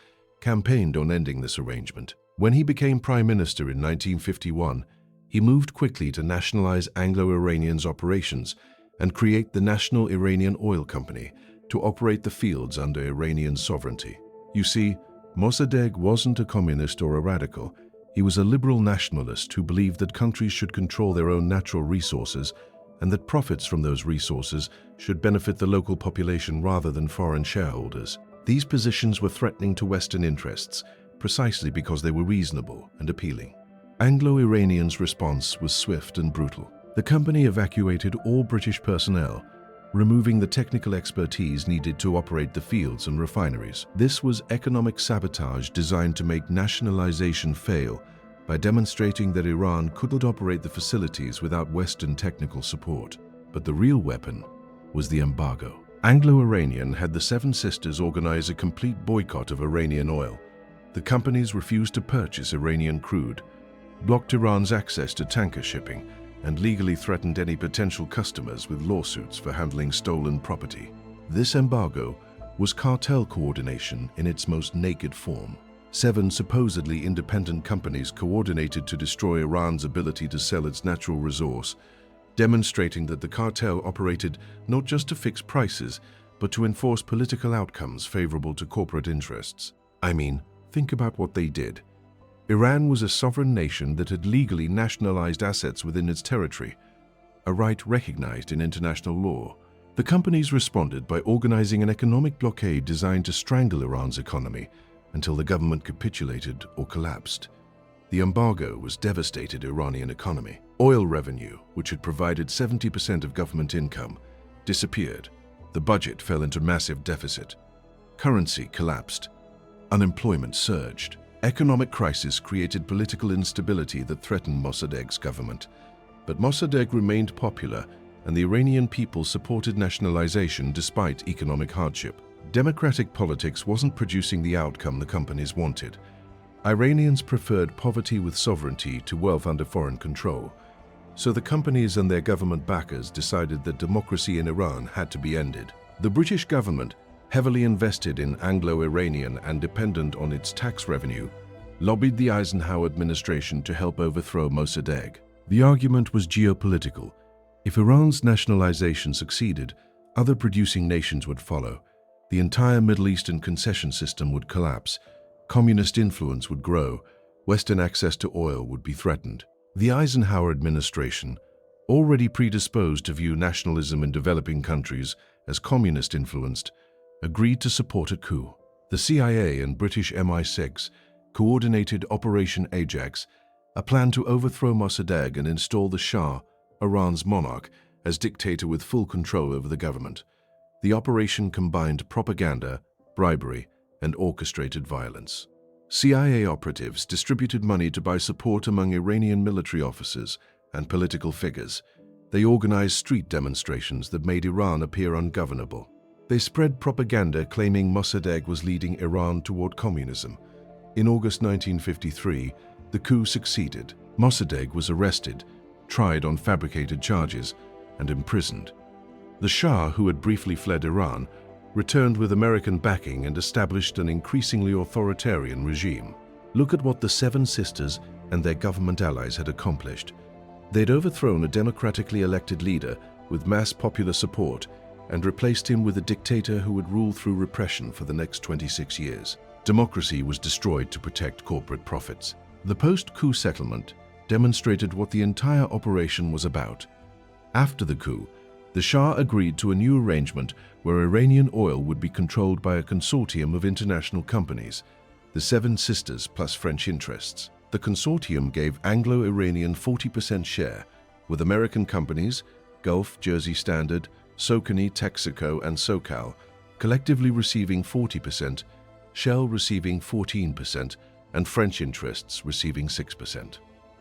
campaigned on ending this arrangement. When he became Prime Minister in 1951, he moved quickly to nationalize Anglo-Iranian's operations and create the National Iranian Oil Company to operate the fields under Iranian sovereignty. You see, Mossadegh wasn't a communist or a radical. He was a liberal nationalist who believed that countries should control their own natural resources and that profits from those resources should benefit the local population rather than foreign shareholders. These positions were threatening to Western interests precisely because they were reasonable and appealing. Anglo-Iranian's response was swift and brutal. The company evacuated all British personnel, removing the technical expertise needed to operate the fields and refineries. This was economic sabotage designed to make nationalization fail by demonstrating that Iran couldn't operate the facilities without Western technical support. But the real weapon was the embargo. Anglo-Iranian had the Seven Sisters organize a complete boycott of Iranian oil. The companies refused to purchase Iranian crude, blocked Iran's access to tanker shipping, and legally threatened any potential customers with lawsuits for handling stolen property. This embargo was cartel coordination in its most naked form. 7 supposedly independent companies coordinated to destroy Iran's ability to sell its natural resource, demonstrating that the cartel operated not just to fix prices, but to enforce political outcomes favorable to corporate interests. I mean, think about what they did. Iran was a sovereign nation that had legally nationalized assets within its territory, a right recognized in international law. The companies responded by organizing an economic blockade designed to strangle Iran's economy until the government capitulated or collapsed. The embargo was devastated Iranian economy. Oil revenue, which had provided 70% of government income, disappeared. The budget fell into massive deficit. Currency collapsed. Unemployment surged. Economic crisis created political instability that threatened Mossadegh's government. But Mossadegh remained popular, and the Iranian people supported nationalization despite economic hardship. Democratic politics wasn't producing the outcome the companies wanted. Iranians preferred poverty with sovereignty to wealth under foreign control. So the companies and their government backers decided that democracy in Iran had to be ended. The British government, heavily invested in Anglo-Iranian and dependent on its tax revenue, lobbied the Eisenhower administration to help overthrow Mossadegh. The argument was geopolitical. If Iran's nationalization succeeded, other producing nations would follow. The entire Middle Eastern concession system would collapse. Communist influence would grow. Western access to oil would be threatened. The Eisenhower administration, already predisposed to view nationalism in developing countries as communist-influenced, agreed to support a coup. The CIA and British MI6 coordinated Operation Ajax, a plan to overthrow Mossadegh and install the Shah, Iran's monarch, as dictator with full control over the government. The operation combined propaganda, bribery, and orchestrated violence. CIA operatives distributed money to buy support among Iranian military officers and political figures. They organized street demonstrations that made Iran appear ungovernable. They spread propaganda claiming Mossadegh was leading Iran toward communism. In August 1953, the coup succeeded. Mossadegh was arrested, tried on fabricated charges, and imprisoned. The Shah, who had briefly fled Iran, returned with American backing and established an increasingly authoritarian regime. Look at what the Seven Sisters and their government allies had accomplished. They'd overthrown a democratically elected leader with mass popular support and replaced him with a dictator who would rule through repression for the next 26 years. Democracy was destroyed to protect corporate profits. The post-coup settlement demonstrated what the entire operation was about. After the coup, the Shah agreed to a new arrangement where Iranian oil would be controlled by a consortium of international companies, the Seven Sisters plus French interests. The consortium gave Anglo-Iranian 40% share, with American companies, Gulf, Jersey Standard, Socony, Texaco, and SoCal, collectively receiving 40%, Shell receiving 14%, and French interests receiving 6%.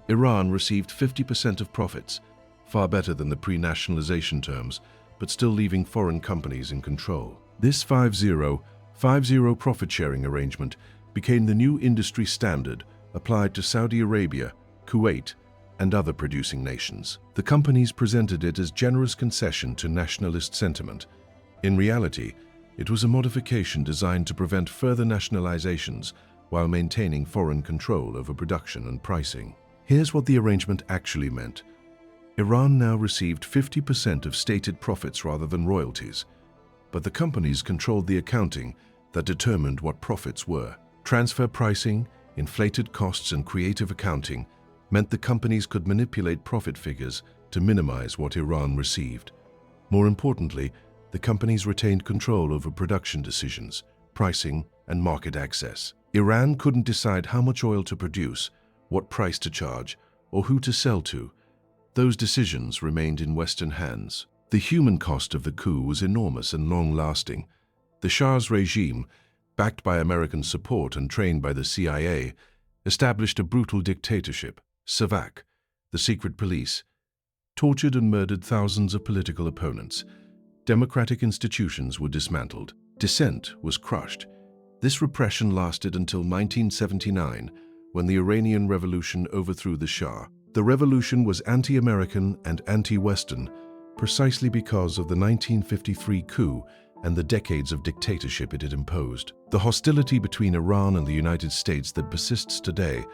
Iran received 50% of profits, far better than the pre-nationalization terms, but still leaving foreign companies in control. This 5-0 profit-sharing arrangement became the new industry standard applied to Saudi Arabia, Kuwait, and other producing nations. The companies presented it as generous concession to nationalist sentiment. In reality, it was a modification designed to prevent further nationalizations while maintaining foreign control over production and pricing. Here's what the arrangement actually meant. Iran now received 50% of stated profits rather than royalties, but the companies controlled the accounting that determined what profits were. Transfer pricing, Inflated costs and creative accounting meant the companies could manipulate profit figures to minimize what Iran received. More importantly, the companies retained control over production decisions, pricing, and market access. Iran couldn't decide how much oil to produce, what price to charge, or who to sell to. Those decisions remained in Western hands. The human cost of the coup was enormous and long-lasting. The Shah's regime, backed by American support and trained by the CIA, established a brutal dictatorship. Savak, the secret police, tortured and murdered thousands of political opponents. Democratic institutions were dismantled. Dissent was crushed. This repression lasted until 1979, when the Iranian Revolution overthrew the Shah. The revolution was anti-American and anti-Western, precisely because of the 1953 coup and the decades of dictatorship it had imposed. The hostility between Iran and the United States that persists today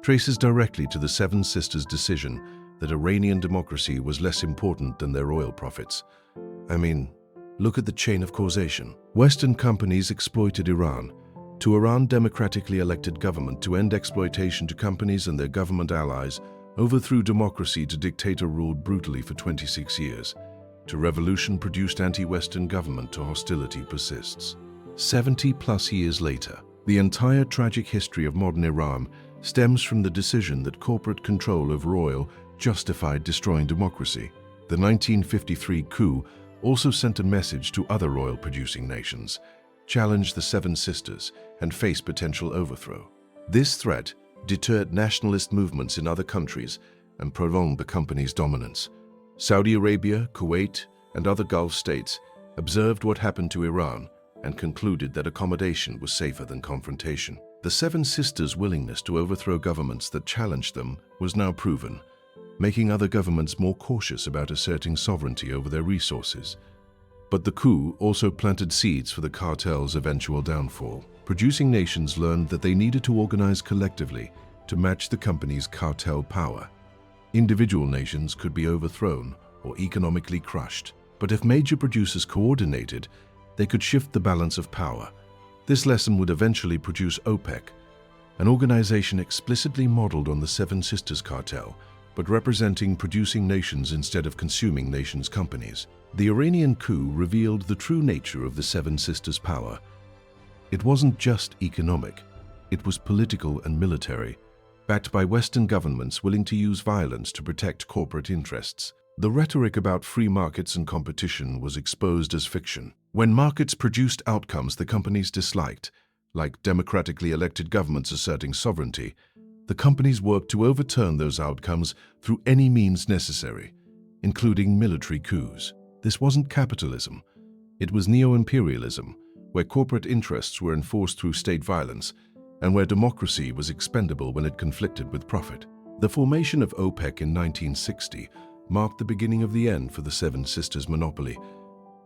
traces directly to the Seven Sisters' decision that Iranian democracy was less important than their oil profits. I mean, look at the chain of causation. Western companies exploited Iran. To Iran, democratically elected government to end exploitation to companies and their government allies, overthrew democracy to dictator ruled brutally for 26 years. To revolution produced anti-Western government to hostility persists. 70+ years later, the entire tragic history of modern Iran stems from the decision that corporate control over oil justified destroying democracy. The 1953 coup also sent a message to other oil-producing nations: challenge the Seven Sisters and face potential overthrow. This threat deterred nationalist movements in other countries and prolonged the company's dominance. Saudi Arabia, Kuwait, and other Gulf states observed what happened to Iran and concluded that accommodation was safer than confrontation. The Seven Sisters' willingness to overthrow governments that challenged them was now proven, making other governments more cautious about asserting sovereignty over their resources. But the coup also planted seeds for the cartel's eventual downfall. Producing nations learned that they needed to organize collectively to match the company's cartel power. Individual nations could be overthrown or economically crushed, but if major producers coordinated, they could shift the balance of power. This lesson would eventually produce OPEC, an organization explicitly modeled on the Seven Sisters cartel, but representing producing nations instead of consuming nations' companies. The Iranian coup revealed the true nature of the Seven Sisters' power. It wasn't just economic, it was political and military, backed by Western governments willing to use violence to protect corporate interests. The rhetoric about free markets and competition was exposed as fiction. When markets produced outcomes the companies disliked, like democratically elected governments asserting sovereignty, the companies worked to overturn those outcomes through any means necessary, including military coups. This wasn't capitalism. It was neo-imperialism, where corporate interests were enforced through state violence and where democracy was expendable when it conflicted with profit. The formation of OPEC in 1960 marked the beginning of the end for the Seven Sisters monopoly,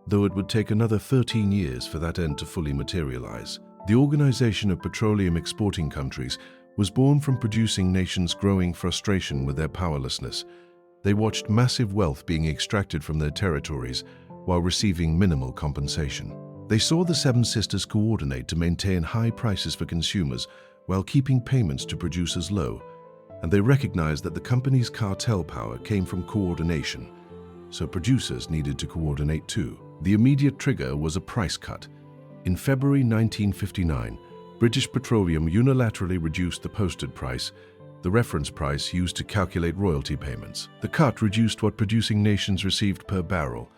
though it would take another 13 years for that end to fully materialize. The Organization of Petroleum Exporting Countries was born from producing nations' growing frustration with their powerlessness. They watched massive wealth being extracted from their territories while receiving minimal compensation. They saw the Seven Sisters coordinate to maintain high prices for consumers while keeping payments to producers low, and they recognized that the company's cartel power came from coordination, so producers needed to coordinate too. The immediate trigger was a price cut. In February 1959, British Petroleum unilaterally reduced the posted price, the reference price used to calculate royalty payments. The cut reduced what producing nations received per barrel,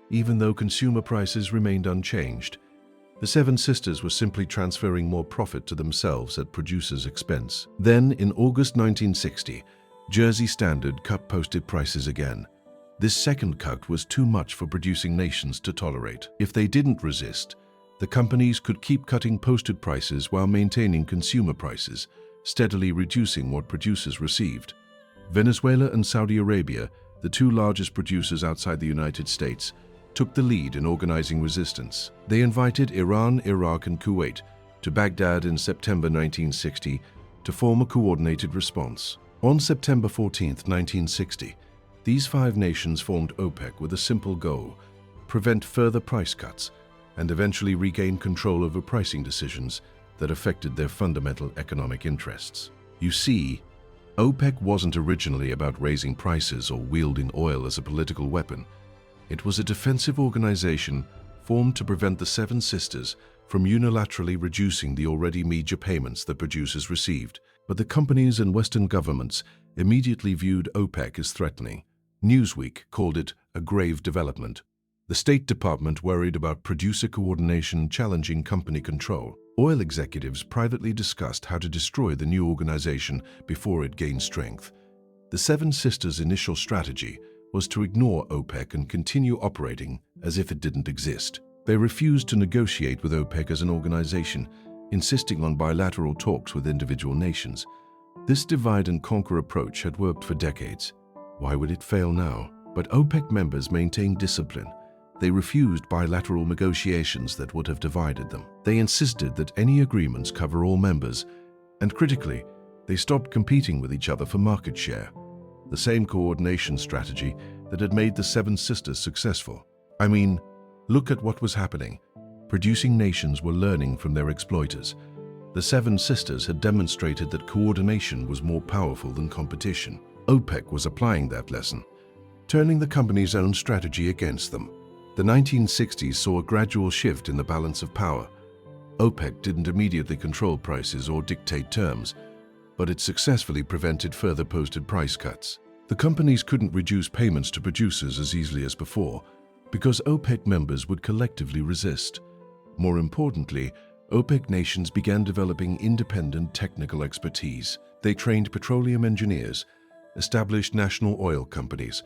even though consumer prices remained unchanged. The Seven Sisters were simply transferring more profit to themselves at producers' expense. Then, in August 1960, Jersey Standard cut posted prices again. This second cut was too much for producing nations to tolerate. If they didn't resist, the companies could keep cutting posted prices while maintaining consumer prices, steadily reducing what producers received. Venezuela and Saudi Arabia, the two largest producers outside the United States, took the lead in organizing resistance. They invited Iran, Iraq, and Kuwait to Baghdad in September 1960 to form a coordinated response. On September 14, 1960, these five nations formed OPEC with a simple goal: prevent further price cuts and eventually regain control over pricing decisions that affected their fundamental economic interests. You see, OPEC wasn't originally about raising prices or wielding oil as a political weapon. It was a defensive organization formed to prevent the Seven Sisters from unilaterally reducing the already major payments that producers received. But the companies and Western governments immediately viewed OPEC as threatening. Newsweek called it a grave development. The State Department worried about producer coordination challenging company control. Oil executives privately discussed how to destroy the new organization before it gained strength. The Seven Sisters' initial strategy was to ignore OPEC and continue operating as if it didn't exist. They refused to negotiate with OPEC as an organization, insisting on bilateral talks with individual nations. This divide-and-conquer approach had worked for decades. Why would it fail now? But OPEC members maintained discipline. They refused bilateral negotiations that would have divided them. They insisted that any agreements cover all members, and critically, they stopped competing with each other for market share. The same coordination strategy that had made the Seven Sisters successful. I mean, look at what was happening. Producing nations were learning from their exploiters. The Seven Sisters had demonstrated that coordination was more powerful than competition. OPEC was applying that lesson, turning the company's own strategy against them. The 1960s saw a gradual shift in the balance of power. OPEC didn't immediately control prices or dictate terms, but it successfully prevented further posted price cuts. The companies couldn't reduce payments to producers as easily as before, because OPEC members would collectively resist. More importantly, OPEC nations began developing independent technical expertise. They trained petroleum engineers, established national oil companies,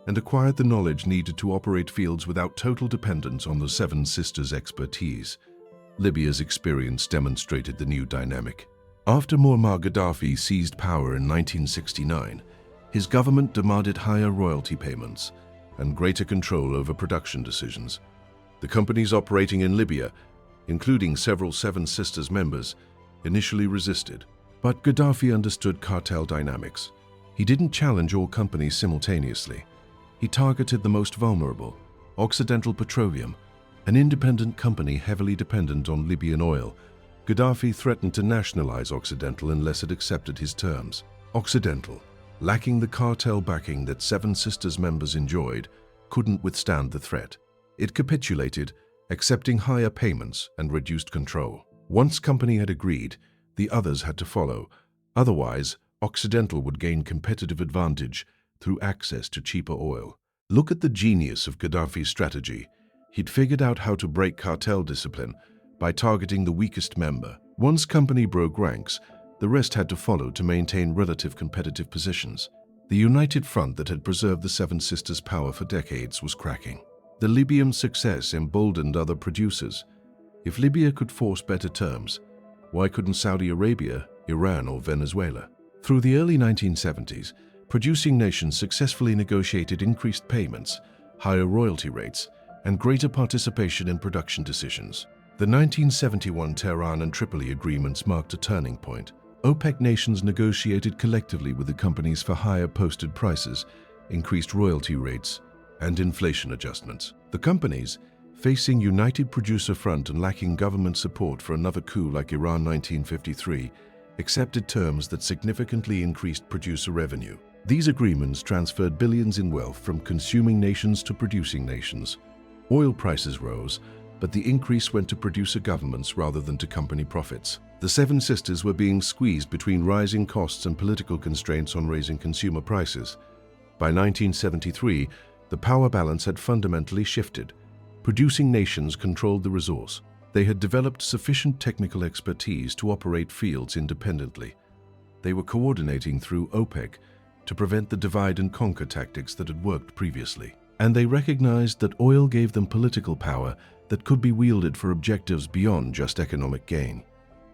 and acquired the knowledge needed to operate fields without total dependence on the Seven Sisters' expertise. Libya's experience demonstrated the new dynamic. After Muammar Gaddafi seized power in 1969, his government demanded higher royalty payments and greater control over production decisions. The companies operating in Libya, including several Seven Sisters members, initially resisted. But Gaddafi understood cartel dynamics. He didn't challenge all companies simultaneously. He targeted the most vulnerable, Occidental Petroleum, an independent company heavily dependent on Libyan oil. Gaddafi threatened to nationalize Occidental unless it accepted his terms. Occidental, lacking the cartel backing that Seven Sisters members enjoyed, couldn't withstand the threat. It capitulated, accepting higher payments and reduced control. Once company had agreed, the others had to follow. Otherwise, Occidental would gain competitive advantage through access to cheaper oil. Look at the genius of Gaddafi's strategy. He'd figured out how to break cartel discipline by targeting the weakest member. Once company broke ranks, the rest had to follow to maintain relative competitive positions. The united front that had preserved the Seven Sisters' power for decades was cracking. The Libyan success emboldened other producers. If Libya could force better terms, why couldn't Saudi Arabia, Iran, or Venezuela? Through the early 1970s, producing nations successfully negotiated increased payments, higher royalty rates, and greater participation in production decisions. The 1971 Tehran and Tripoli agreements marked a turning point. OPEC nations negotiated collectively with the companies for higher posted prices, increased royalty rates, and inflation adjustments. The companies, facing united producer front and lacking government support for another coup like Iran 1953, accepted terms that significantly increased producer revenue. These agreements transferred billions in wealth from consuming nations to producing nations. Oil prices rose, but the increase went to producer governments rather than to company profits. The Seven Sisters were being squeezed between rising costs and political constraints on raising consumer prices. By 1973, the power balance had fundamentally shifted. Producing nations controlled the resource. They had developed sufficient technical expertise to operate fields independently. They were coordinating through OPEC to prevent the divide-and-conquer tactics that had worked previously. And they recognized that oil gave them political power that could be wielded for objectives beyond just economic gain.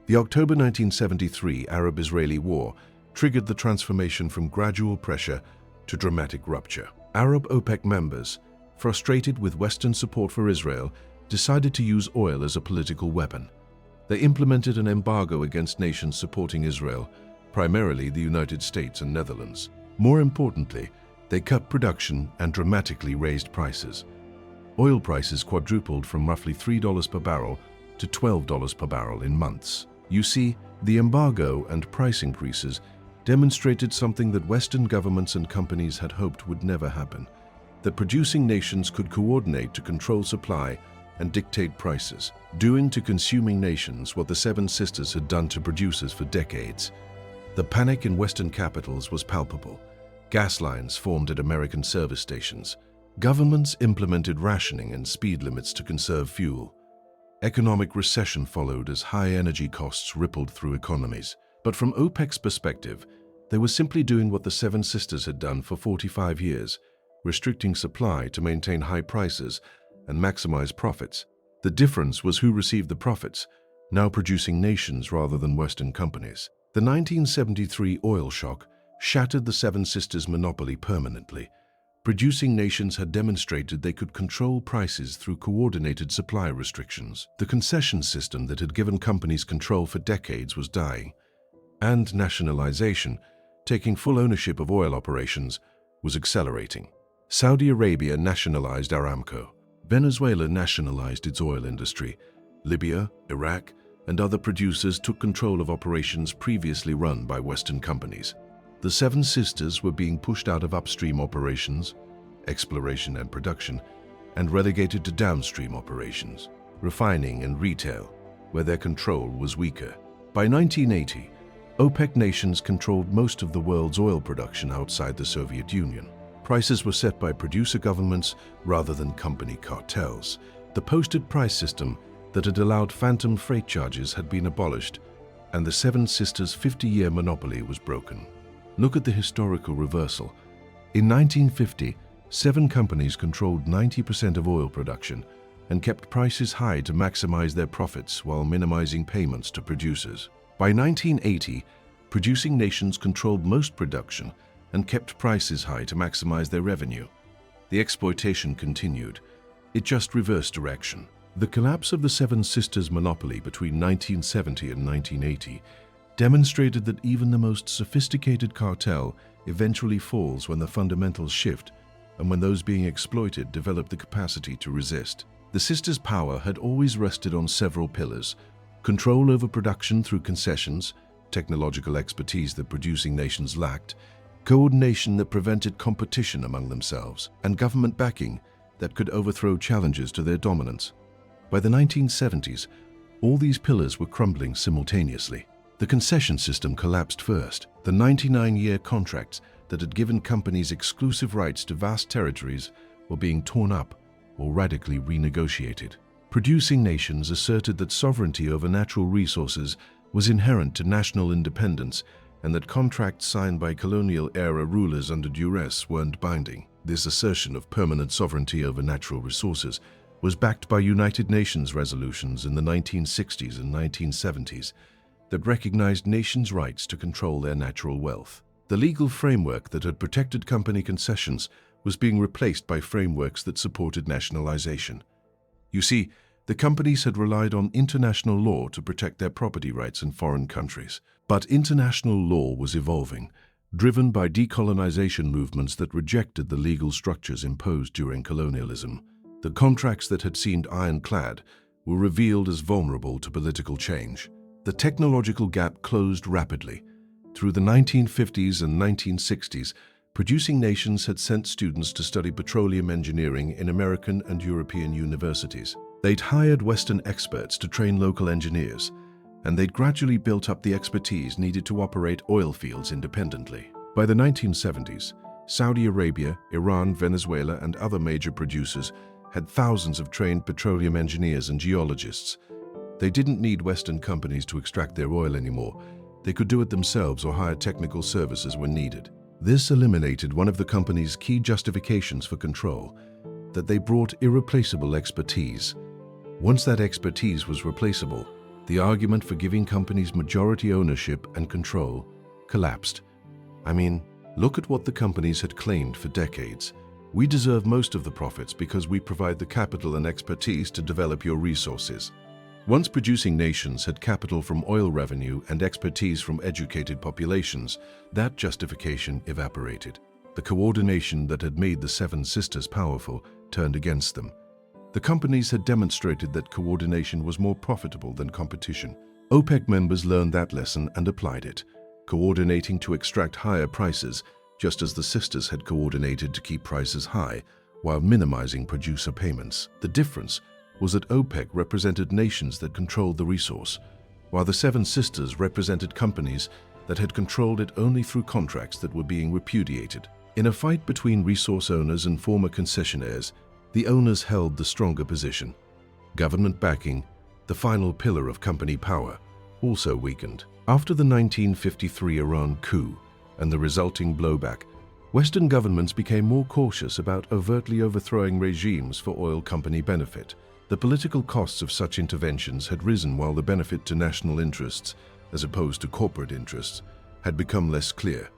The October 1973 Arab-Israeli War triggered the transformation from gradual pressure to dramatic rupture. Arab OPEC members, frustrated with Western support for Israel, decided to use oil as a political weapon. They implemented an embargo against nations supporting Israel, primarily the United States and Netherlands. More importantly, they cut production and dramatically raised prices. Oil prices quadrupled from roughly $3 per barrel to $12 per barrel in months. You see, the embargo and price increases demonstrated something that Western governments and companies had hoped would never happen, that producing nations could coordinate to control supply and dictate prices, doing to consuming nations what the Seven Sisters had done to producers for decades. The panic in Western capitals was palpable. Gas lines formed at American service stations. Governments implemented rationing and speed limits to conserve fuel. Economic recession followed as high energy costs rippled through economies. But from OPEC's perspective, they were simply doing what the Seven Sisters had done for 45 years, restricting supply to maintain high prices and maximize profits. The difference was who received the profits, now producing nations rather than Western companies. The 1973 oil shock shattered the Seven Sisters' monopoly permanently. Producing nations had demonstrated they could control prices through coordinated supply restrictions. The concession system that had given companies control for decades was dying, and nationalization, taking full ownership of oil operations, was accelerating. Saudi Arabia nationalized Aramco. Venezuela nationalized its oil industry. Libya, Iraq, and other producers took control of operations previously run by Western companies. The Seven Sisters were being pushed out of upstream operations, exploration and production, and relegated to downstream operations, refining and retail, where their control was weaker. By 1980, OPEC nations controlled most of the world's oil production outside the Soviet Union. Prices were set by producer governments rather than company cartels. The posted price system that had allowed phantom freight charges had been abolished, and the Seven Sisters' 50-year monopoly was broken. Look at the historical reversal. In 1950, 7 companies controlled 90% of oil production and kept prices high to maximize their profits while minimizing payments to producers. By 1980, producing nations controlled most production and kept prices high to maximize their revenue. The exploitation continued. It just reversed direction. The collapse of the Seven Sisters' monopoly between 1970 and 1980 demonstrated that even the most sophisticated cartel eventually falls when the fundamentals shift and when those being exploited develop the capacity to resist. The sisters' power had always rested on several pillars: control over production through concessions, technological expertise that producing nations lacked, coordination that prevented competition among themselves, and government backing that could overthrow challenges to their dominance. By the 1970s, all these pillars were crumbling simultaneously. The concession system collapsed first. The 99-year contracts that had given companies exclusive rights to vast territories were being torn up or radically renegotiated. Producing nations asserted that sovereignty over natural resources was inherent to national independence and that contracts signed by colonial-era rulers under duress weren't binding. This assertion of permanent sovereignty over natural resources was backed by United Nations resolutions in the 1960s and 1970s that recognized nations' rights to control their natural wealth. The legal framework that had protected company concessions was being replaced by frameworks that supported nationalization. You see, the companies had relied on international law to protect their property rights in foreign countries. But international law was evolving, driven by decolonization movements that rejected the legal structures imposed during colonialism. The contracts that had seemed ironclad were revealed as vulnerable to political change. The technological gap closed rapidly. Through the 1950s and 1960s, producing nations had sent students to study petroleum engineering in American and European universities. They'd hired Western experts to train local engineers, and they'd gradually built up the expertise needed to operate oil fields independently. By the 1970s, Saudi Arabia, Iran, Venezuela, and other major producers had thousands of trained petroleum engineers and geologists. They didn't need Western companies to extract their oil anymore. They could do it themselves or hire technical services when needed. This eliminated one of the company's key justifications for control, that they brought irreplaceable expertise. Once that expertise was replaceable, the argument for giving companies majority ownership and control collapsed. I mean, look at what the companies had claimed for decades. We deserve most of the profits because we provide the capital and expertise to develop your resources. Once producing nations had capital from oil revenue and expertise from educated populations, that justification evaporated. The coordination that had made the Seven Sisters powerful turned against them. The companies had demonstrated that coordination was more profitable than competition. OPEC members learned that lesson and applied it, coordinating to extract higher prices, just as the sisters had coordinated to keep prices high while minimizing producer payments. The difference was that OPEC represented nations that controlled the resource, while the Seven Sisters represented companies that had controlled it only through contracts that were being repudiated. In a fight between resource owners and former concessionaires, the owners held the stronger position. Government backing, the final pillar of company power, also weakened. After the 1953 Iran coup and the resulting blowback, Western governments became more cautious about overtly overthrowing regimes for oil company benefit. The political costs of such interventions had risen while the benefit to national interests, as opposed to corporate interests, had become less clear.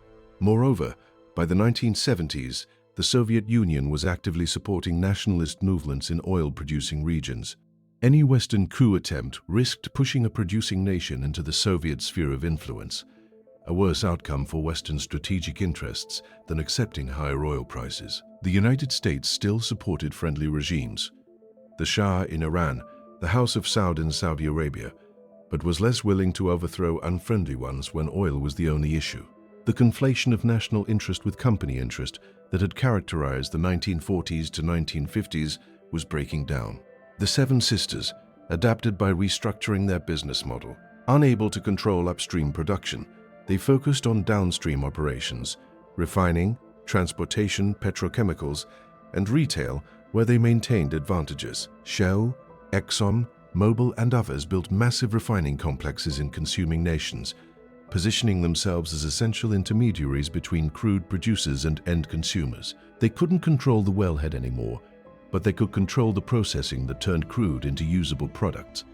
Moreover, by the 1970s, the Soviet Union was actively supporting nationalist movements in oil-producing regions. Any Western coup attempt risked pushing a producing nation into the Soviet sphere of influence, a worse outcome for Western strategic interests than accepting higher oil prices. The United States still supported friendly regimes, the Shah in Iran, the House of Saud in Saudi Arabia, but was less willing to overthrow unfriendly ones when oil was the only issue. The conflation of national interest with company interest that had characterized the 1940s to 1950s was breaking down. The Seven Sisters adapted by restructuring their business model. Unable to control upstream production, they focused on downstream operations, refining, transportation, petrochemicals, and retail, where they maintained advantages. Shell, Exxon, Mobil, and others built massive refining complexes in consuming nations, positioning themselves as essential intermediaries between crude producers and end consumers. They couldn't control the wellhead anymore, but they could control the processing that turned crude into usable products.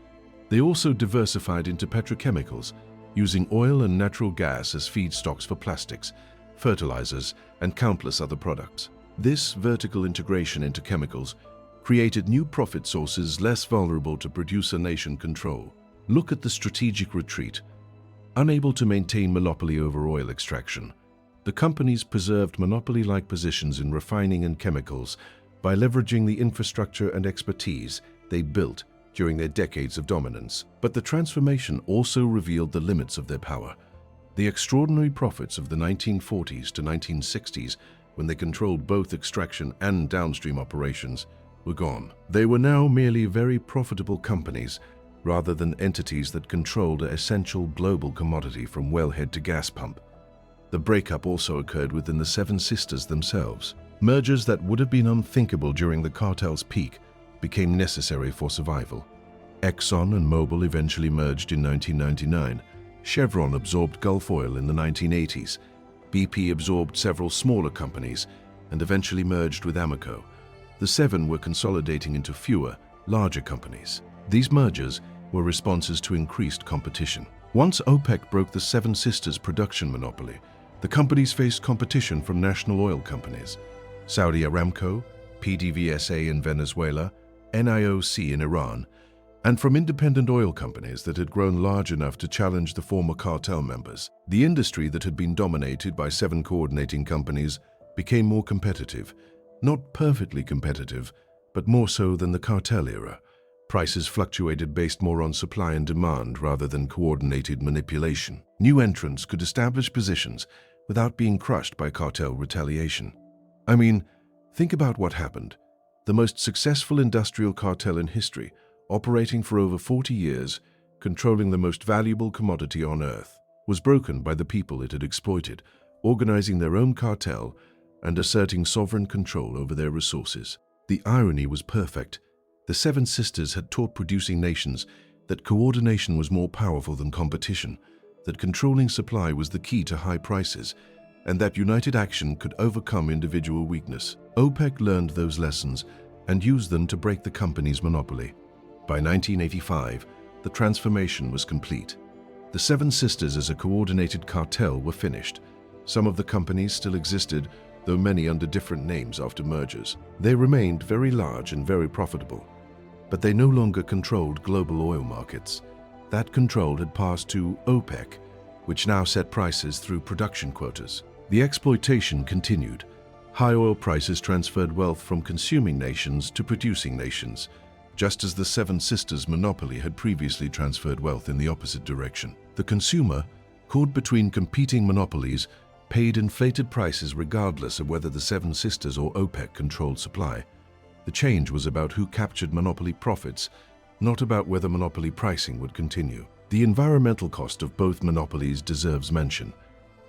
They also diversified into petrochemicals, using oil and natural gas as feedstocks for plastics, fertilizers, and countless other products. This vertical integration into chemicals created new profit sources less vulnerable to producer nation control. Look at the strategic retreat. Unable to maintain monopoly over oil extraction, the companies preserved monopoly-like positions in refining and chemicals by leveraging the infrastructure and expertise they built during their decades of dominance. But the transformation also revealed the limits of their power. The extraordinary profits of the 1940s to 1960s, when they controlled both extraction and downstream operations, were gone. They were now merely very profitable companies, rather than entities that controlled an essential global commodity from wellhead to gas pump. The breakup also occurred within the Seven Sisters themselves. Mergers that would have been unthinkable during the cartel's peak became necessary for survival. Exxon and Mobil eventually merged in 1999. Chevron absorbed Gulf Oil in the 1980s. BP absorbed several smaller companies and eventually merged with Amoco. The Seven were consolidating into fewer, larger companies. These mergers were responses to increased competition. Once OPEC broke the Seven Sisters' production monopoly, the companies faced competition from national oil companies. Saudi Aramco, PDVSA in Venezuela, NIOC in Iran, and from independent oil companies that had grown large enough to challenge the former cartel members. The industry that had been dominated by seven coordinating companies became more competitive, not perfectly competitive, but more so than the cartel era. Prices fluctuated based more on supply and demand rather than coordinated manipulation. New entrants could establish positions without being crushed by cartel retaliation. I mean, think about what happened. The most successful industrial cartel in history, operating for over 40 years, controlling the most valuable commodity on earth, was broken by the people it had exploited, organizing their own cartel and asserting sovereign control over their resources. The irony was perfect. The Seven Sisters had taught producing nations that coordination was more powerful than competition, that controlling supply was the key to high prices, and that united action could overcome individual weakness. OPEC learned those lessons and used them to break the company's monopoly. By 1985, the transformation was complete. The Seven Sisters as a coordinated cartel were finished. Some of the companies still existed, though many under different names after mergers. They remained very large and very profitable, but they no longer controlled global oil markets. That control had passed to OPEC, which now set prices through production quotas. The exploitation continued. High oil prices transferred wealth from consuming nations to producing nations. just as the Seven Sisters monopoly had previously transferred wealth in the opposite direction. The consumer, caught between competing monopolies, paid inflated prices regardless of whether the Seven Sisters or OPEC controlled supply. The change was about who captured monopoly profits, not about whether monopoly pricing would continue. The environmental cost of both monopolies deserves mention.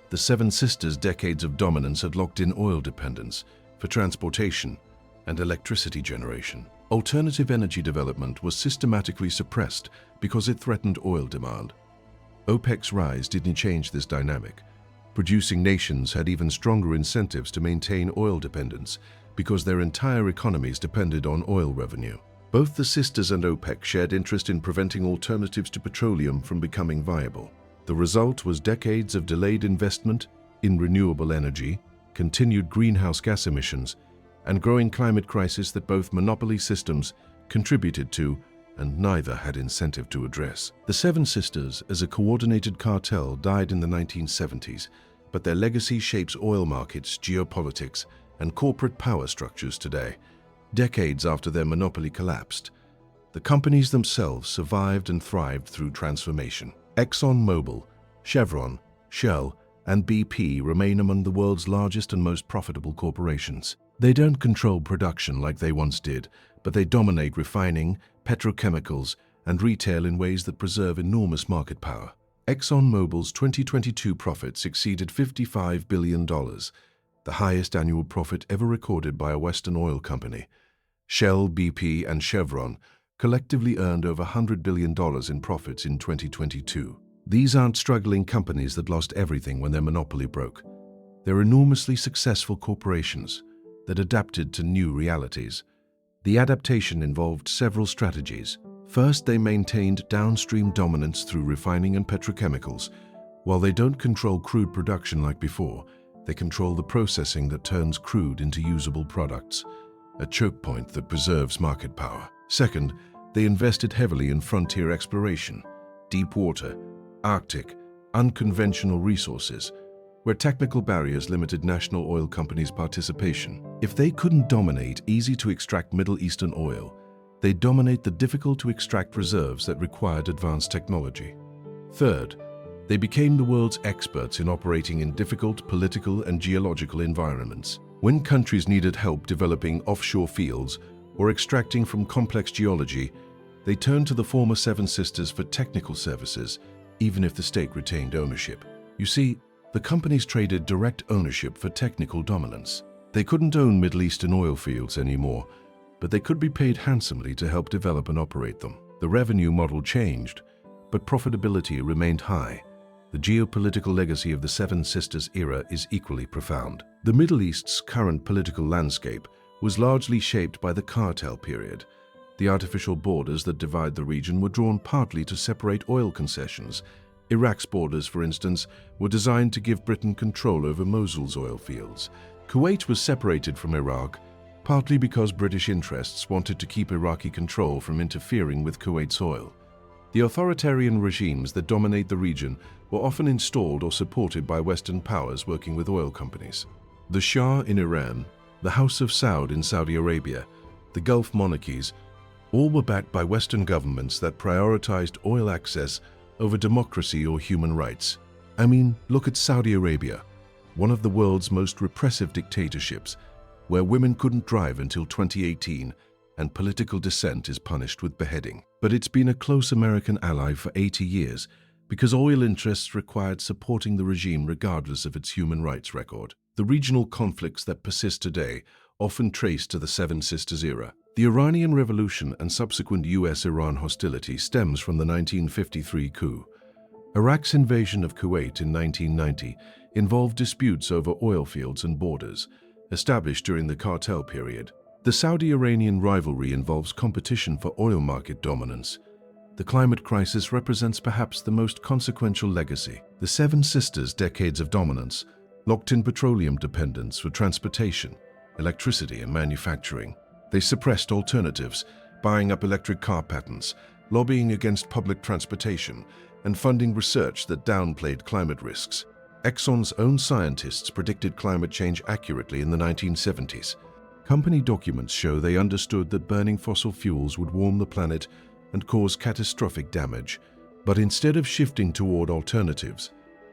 The Seven Sisters' decades of dominance had locked in oil dependence for transportation and electricity generation. Alternative energy development was systematically suppressed because it threatened oil demand. OPEC's rise didn't change this dynamic. Producing nations had even stronger incentives to maintain oil dependence because their entire economies depended on oil revenue. Both the sisters and OPEC shared interest in preventing alternatives to petroleum from becoming viable. The result was decades of delayed investment in renewable energy, continued greenhouse gas emissions, and growing climate crisis that both monopoly systems contributed to and neither had incentive to address. The Seven Sisters, as a coordinated cartel, died in the 1970s, but their legacy shapes oil markets, geopolitics, and corporate power structures today. Decades after their monopoly collapsed, the companies themselves survived and thrived through transformation. Exxon, Chevron, Shell, and BP remain among the world's largest and most profitable corporations. They don't control production like they once did, but they dominate refining, petrochemicals, and retail in ways that preserve enormous market power. ExxonMobil's 2022 profits exceeded $55 billion, the highest annual profit ever recorded by a Western oil company. Shell, BP, and Chevron collectively earned over $100 billion in profits in 2022. These aren't struggling companies that lost everything when their monopoly broke. They're enormously successful corporations that adapted to new realities. The adaptation involved several strategies. First, they maintained downstream dominance through refining and petrochemicals. While they don't control crude production like before, they control the processing that turns crude into usable products, a choke point that preserves market power. Second, they invested heavily in frontier exploration, deep water, Arctic, unconventional resources, where technical barriers limited national oil companies' participation. If they couldn't dominate easy-to-extract Middle Eastern oil, they'd dominate the difficult-to-extract reserves that required advanced technology. Third, they became the world's experts in operating in difficult political and geological environments. When countries needed help developing offshore fields or extracting from complex geology, they turned to the former Seven Sisters for technical services, even if the state retained ownership. You see, the companies traded direct ownership for technical dominance. They couldn't own Middle Eastern oil fields anymore, but they could be paid handsomely to help develop and operate them. The revenue model changed, but profitability remained high. The geopolitical legacy of the Seven Sisters era is equally profound. The Middle East's current political landscape was largely shaped by the Cartel period. The artificial borders that divide the region were drawn partly to separate oil concessions. Iraq's borders, for instance, were designed to give Britain control over Mosul's oil fields. Kuwait was separated from Iraq, partly because British interests wanted to keep Iraqi control from interfering with Kuwait's oil. The authoritarian regimes that dominate the region were often installed or supported by Western powers working with oil companies. The Shah in Iran, the House of Saud in Saudi Arabia, the Gulf monarchies, all were backed by Western governments that prioritized oil access over democracy or human rights. I mean, look at Saudi Arabia, one of the world's most repressive dictatorships, where women couldn't drive until 2018 and political dissent is punished with beheading. But it's been a close American ally for 80 years because oil interests required supporting the regime regardless of its human rights record. The regional conflicts that persist today often trace to the Seven Sisters era. The Iranian Revolution and subsequent US-Iran hostility stems from the 1953 coup. Iraq's invasion of Kuwait in 1990 involved disputes over oil fields and borders, established during the Cartel period. The Saudi-Iranian rivalry involves competition for oil market dominance. The climate crisis represents perhaps the most consequential legacy. The Seven Sisters' decades of dominance locked in petroleum dependence for transportation, electricity, and manufacturing. They suppressed alternatives, buying up electric car patents, lobbying against public transportation, and funding research that downplayed climate risks. Exxon's own scientists predicted climate change accurately in the 1970s. Company documents show they understood that burning fossil fuels would warm the planet and cause catastrophic damage, but instead of shifting toward alternatives,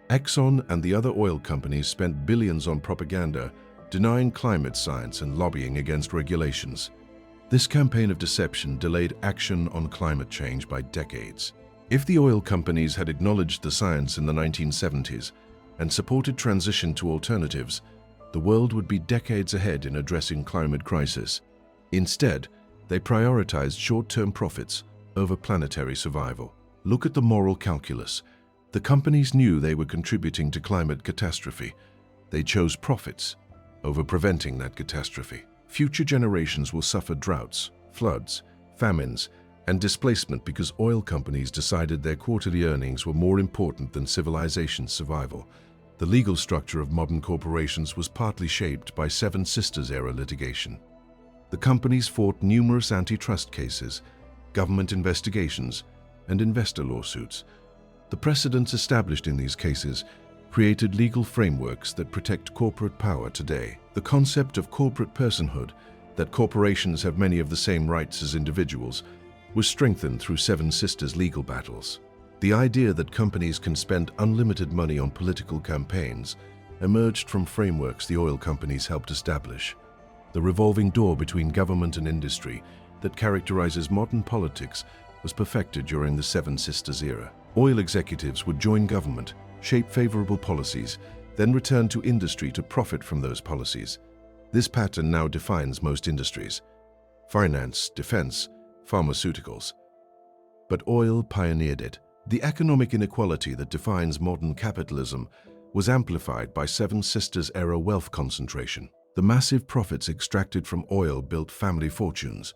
Exxon and the other oil companies spent billions on propaganda, denying climate science and lobbying against regulations. This campaign of deception delayed action on climate change by decades. If the oil companies had acknowledged the science in the 1970s and supported transition to alternatives, the world would be decades ahead in addressing climate crisis. Instead, they prioritized short-term profits over planetary survival. Look at the moral calculus. The companies knew they were contributing to climate catastrophe. They chose profits over preventing that catastrophe. Future generations will suffer droughts, floods, famines, and displacement because oil companies decided their quarterly earnings were more important than civilization's survival. The legal structure of modern corporations was partly shaped by Seven Sisters-era litigation. The companies fought numerous antitrust cases, government investigations, and investor lawsuits. The precedents established in these cases created legal frameworks that protect corporate power today. The concept of corporate personhood, that corporations have many of the same rights as individuals, was strengthened through Seven Sisters legal battles. The idea that companies can spend unlimited money on political campaigns emerged from frameworks the oil companies helped establish. The revolving door between government and industry that characterizes modern politics was perfected during the Seven Sisters era. Oil executives would join government, shape favorable policies, then return to industry to profit from those policies. This pattern now defines most industries: finance, defense, pharmaceuticals. But oil pioneered it. The economic inequality that defines modern capitalism was amplified by Seven Sisters-era wealth concentration. The massive profits extracted from oil built family fortunes,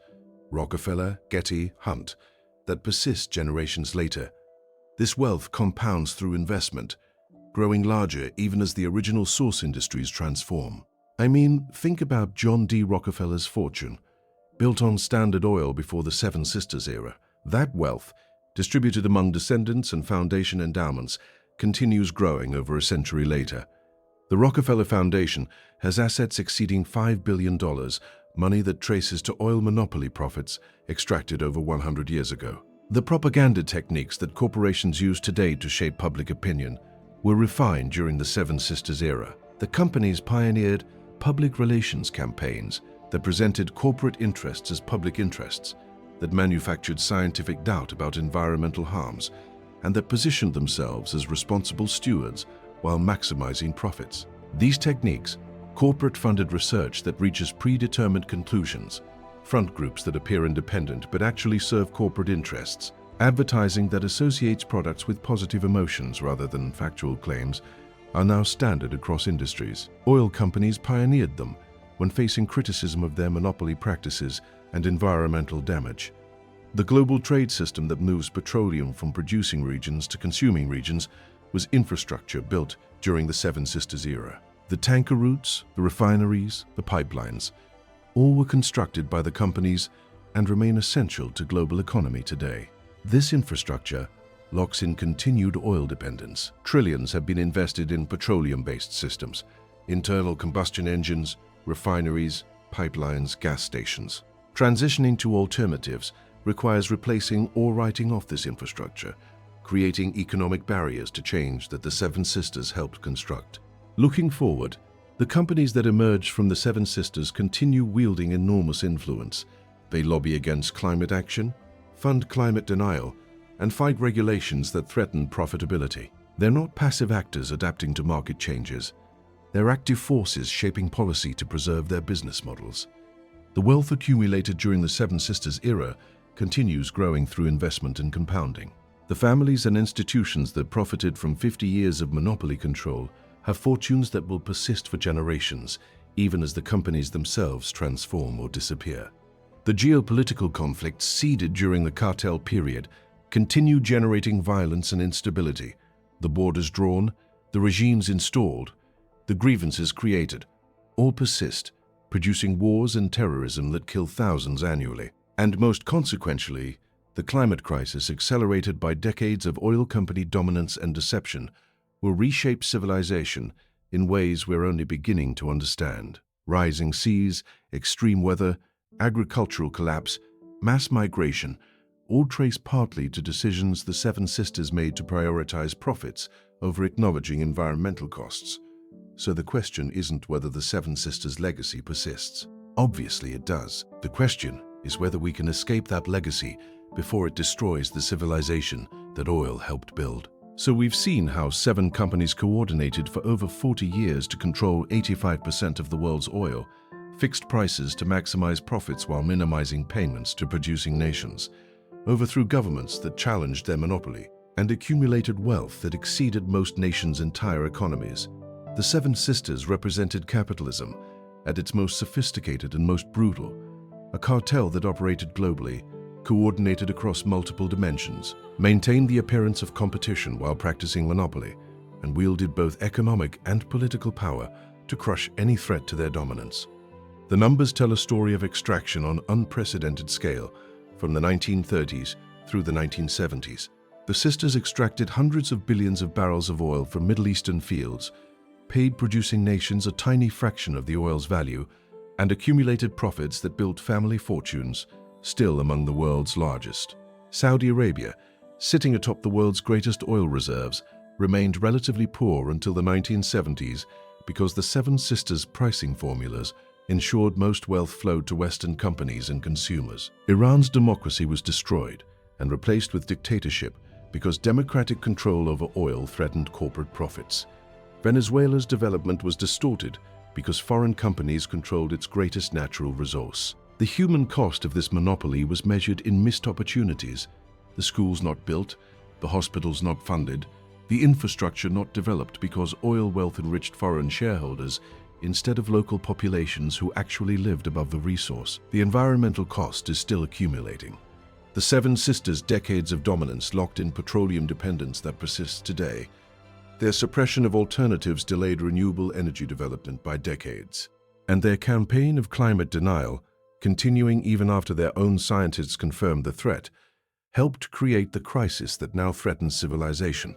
Rockefeller, Getty, Hunt, that persist generations later. This wealth compounds through investment, growing larger even as the original source industries transform. I mean, think about John D. Rockefeller's fortune, built on Standard Oil before the Seven Sisters era. That wealth, distributed among descendants and foundation endowments, continues growing over a century later. The Rockefeller Foundation has assets exceeding $5 billion, money that traces to oil monopoly profits extracted over 100 years ago. The propaganda techniques that corporations use today to shape public opinion were refined during the Seven Sisters era. The companies pioneered public relations campaigns that presented corporate interests as public interests, that manufactured scientific doubt about environmental harms, and that positioned themselves as responsible stewards while maximizing profits. These techniques, corporate-funded research that reaches predetermined conclusions, front groups that appear independent but actually serve corporate interests, advertising that associates products with positive emotions rather than factual claims, are now standard across industries. Oil companies pioneered them when facing criticism of their monopoly practices and environmental damage. The global trade system that moves petroleum from producing regions to consuming regions was infrastructure built during the Seven Sisters era. The tanker routes, the refineries, the pipelines, all were constructed by the companies and remain essential to global economy today. This infrastructure locks in continued oil dependence. Trillions have been invested in petroleum-based systems, internal combustion engines, refineries, pipelines, gas stations. Transitioning to alternatives requires replacing or writing off this infrastructure, creating economic barriers to change that the Seven Sisters helped construct. Looking forward, the companies that emerge from the Seven Sisters continue wielding enormous influence. They lobby against climate action, fund climate denial, and fight regulations that threaten profitability. They're not passive actors adapting to market changes. They're active forces shaping policy to preserve their business models. The wealth accumulated during the Seven Sisters era continues growing through investment and compounding. The families and institutions that profited from 50 years of monopoly control have fortunes that will persist for generations, even as the companies themselves transform or disappear. The geopolitical conflicts seeded during the cartel period continue generating violence and instability. The borders drawn, the regimes installed, the grievances created, all persist, producing wars and terrorism that kill thousands annually. And most consequentially, the climate crisis, accelerated by decades of oil company dominance and deception, will reshape civilization in ways we're only beginning to understand. Rising seas, extreme weather, agricultural collapse, mass migration, all trace partly to decisions the Seven Sisters made to prioritize profits over acknowledging environmental costs. So the question isn't whether the Seven Sisters' legacy persists. Obviously it does. The question is whether we can escape that legacy before it destroys the civilization that oil helped build. So we've seen how 7 companies coordinated for over 40 years to control 85% of the world's oil, fixed prices to maximize profits while minimizing payments to producing nations, overthrew governments that challenged their monopoly, and accumulated wealth that exceeded most nations' entire economies. The Seven Sisters represented capitalism at its most sophisticated and most brutal, a cartel that operated globally, coordinated across multiple dimensions, maintained the appearance of competition while practicing monopoly, and wielded both economic and political power to crush any threat to their dominance. The numbers tell a story of extraction on unprecedented scale from the 1930s through the 1970s. The sisters extracted hundreds of billions of barrels of oil from Middle Eastern fields, paid producing nations a tiny fraction of the oil's value, and accumulated profits that built family fortunes, still among the world's largest. Saudi Arabia, sitting atop the world's greatest oil reserves, remained relatively poor until the 1970s because the Seven Sisters' pricing formulas ensured most wealth flowed to Western companies and consumers. Iran's democracy was destroyed and replaced with dictatorship because democratic control over oil threatened corporate profits. Venezuela's development was distorted because foreign companies controlled its greatest natural resource. The human cost of this monopoly was measured in missed opportunities: the schools not built, the hospitals not funded, the infrastructure not developed because oil wealth enriched foreign shareholders instead of local populations who actually lived above the resource. The environmental cost is still accumulating. The Seven Sisters' decades of dominance locked in petroleum dependence that persists today. Their suppression of alternatives delayed renewable energy development by decades. And their campaign of climate denial, continuing even after their own scientists confirmed the threat, helped create the crisis that now threatens civilization.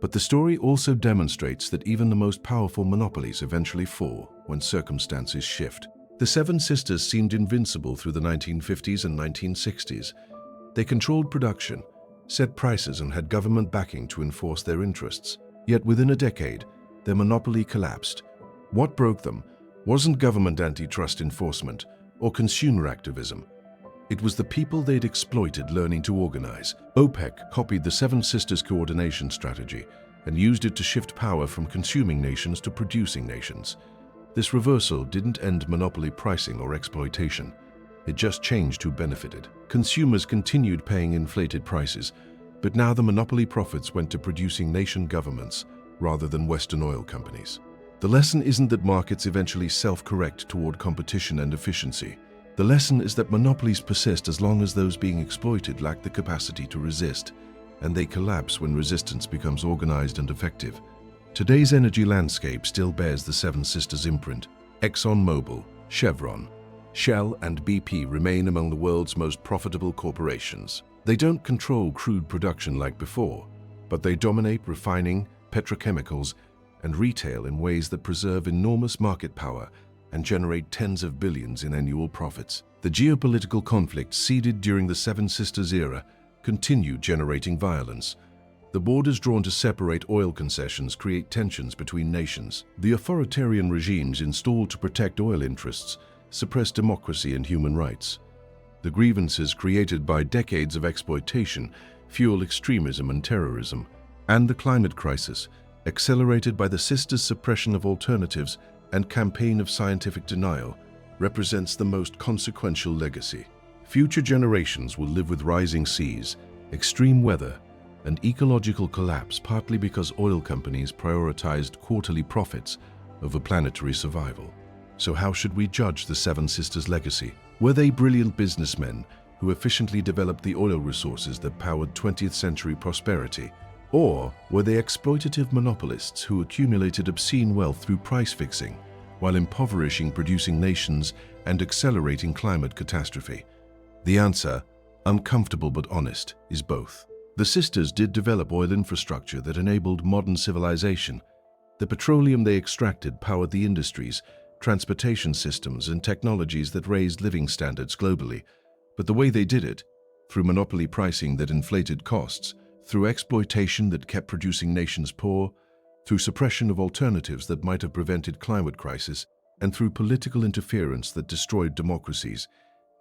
But the story also demonstrates that even the most powerful monopolies eventually fall when circumstances shift. The Seven Sisters seemed invincible through the 1950s and 1960s. They controlled production, set prices, and had government backing to enforce their interests. Yet within a decade, their monopoly collapsed. What broke them wasn't government antitrust enforcement or consumer activism. It was the people they'd exploited learning to organize. OPEC copied the Seven Sisters coordination strategy and used it to shift power from consuming nations to producing nations. This reversal didn't end monopoly pricing or exploitation. It just changed who benefited. Consumers continued paying inflated prices, but now the monopoly profits went to producing nation governments rather than Western oil companies. The lesson isn't that markets eventually self-correct toward competition and efficiency. The lesson is that monopolies persist as long as those being exploited lack the capacity to resist, and they collapse when resistance becomes organized and effective. Today's energy landscape still bears the Seven Sisters imprint. ExxonMobil, Chevron, Shell, and BP remain among the world's most profitable corporations. They don't control crude production like before, but they dominate refining, petrochemicals, and retail in ways that preserve enormous market power and generate tens of billions in annual profits. The geopolitical conflict seeded during the Seven Sisters era continued generating violence. The borders drawn to separate oil concessions create tensions between nations. The authoritarian regimes installed to protect oil interests suppress democracy and human rights. The grievances created by decades of exploitation fuel extremism and terrorism. And the climate crisis, accelerated by the sisters' suppression of alternatives and campaign of scientific denial, represents the most consequential legacy. Future generations will live with rising seas, extreme weather, and ecological collapse, partly because oil companies prioritized quarterly profits over planetary survival. So how should we judge the Seven Sisters' legacy? Were they brilliant businessmen who efficiently developed the oil resources that powered 20th century prosperity? Or were they exploitative monopolists who accumulated obscene wealth through price fixing, while impoverishing producing nations and accelerating climate catastrophe? The answer, uncomfortable but honest, is both. The sisters did develop oil infrastructure that enabled modern civilization. The petroleum they extracted powered the industries, transportation systems, and technologies that raised living standards globally. But the way they did it, through monopoly pricing that inflated costs, through exploitation that kept producing nations poor, through suppression of alternatives that might have prevented climate crisis, and through political interference that destroyed democracies,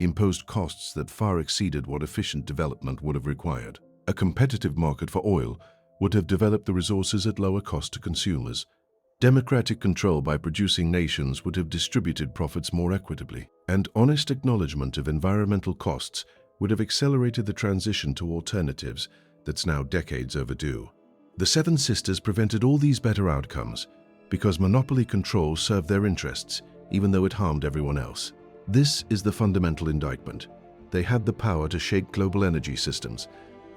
imposed costs that far exceeded what efficient development would have required. A competitive market for oil would have developed the resources at lower cost to consumers. Democratic control by producing nations would have distributed profits more equitably, and honest acknowledgement of environmental costs would have accelerated the transition to alternatives that's now decades overdue. The Seven Sisters prevented all these better outcomes because monopoly control served their interests, even though it harmed everyone else. This is the fundamental indictment. They had the power to shape global energy systems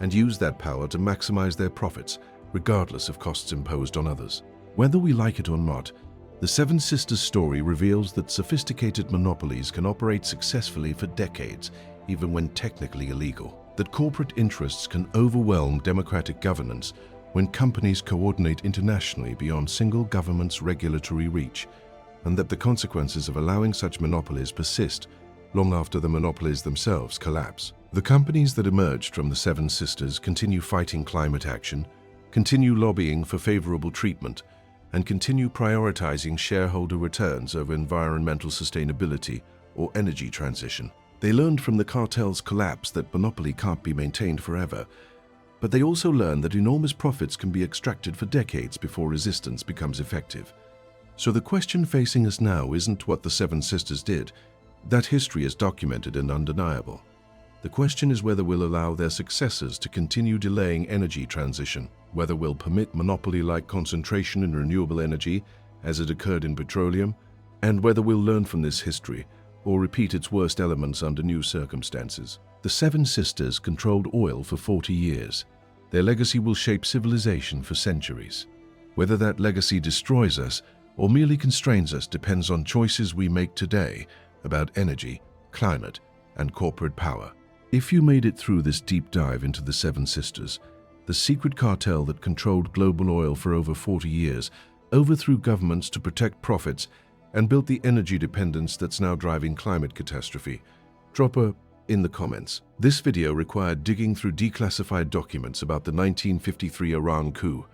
and use that power to maximize their profits, regardless of costs imposed on others. Whether we like it or not, the Seven Sisters story reveals that sophisticated monopolies can operate successfully for decades, even when technically illegal. That corporate interests can overwhelm democratic governance when companies coordinate internationally beyond single government's regulatory reach, and that the consequences of allowing such monopolies persist long after the monopolies themselves collapse. The companies that emerged from the Seven Sisters continue fighting climate action, continue lobbying for favorable treatment, and continue prioritizing shareholder returns over environmental sustainability or energy transition. They learned from the cartel's collapse that monopoly can't be maintained forever, but they also learned that enormous profits can be extracted for decades before resistance becomes effective. So the question facing us now isn't what the Seven Sisters did. That history is documented and undeniable. The question is whether we'll allow their successors to continue delaying energy transition, whether we'll permit monopoly-like concentration in renewable energy, as it occurred in petroleum, and whether we'll learn from this history or repeat its worst elements under new circumstances. The Seven Sisters controlled oil for 40 years. Their legacy will shape civilization for centuries. Whether that legacy destroys us or merely constrains us depends on choices we make today about energy, climate, and corporate power. If you made it through this deep dive into the Seven Sisters, the secret cartel that controlled global oil for over 40 years, overthrew governments to protect profits, and built the energy dependence that's now driving climate catastrophe, drop a in the comments. This video required digging through declassified documents about the 1953 Iran coup,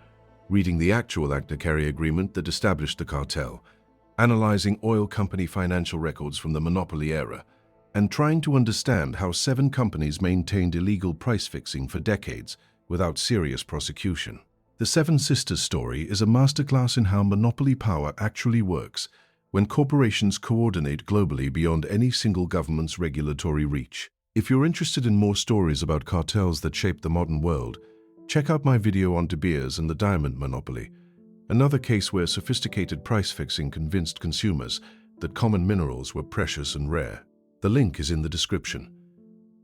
reading the actual Achnacarry agreement that established the cartel, analyzing oil company financial records from the monopoly era, and trying to understand how 7 companies maintained illegal price fixing for decades without serious prosecution. The Seven Sisters story is a masterclass in how monopoly power actually works when corporations coordinate globally beyond any single government's regulatory reach. If you're interested in more stories about cartels that shaped the modern world, check out my video on De Beers and the diamond monopoly, another case where sophisticated price fixing convinced consumers that common minerals were precious and rare. The link is in the description.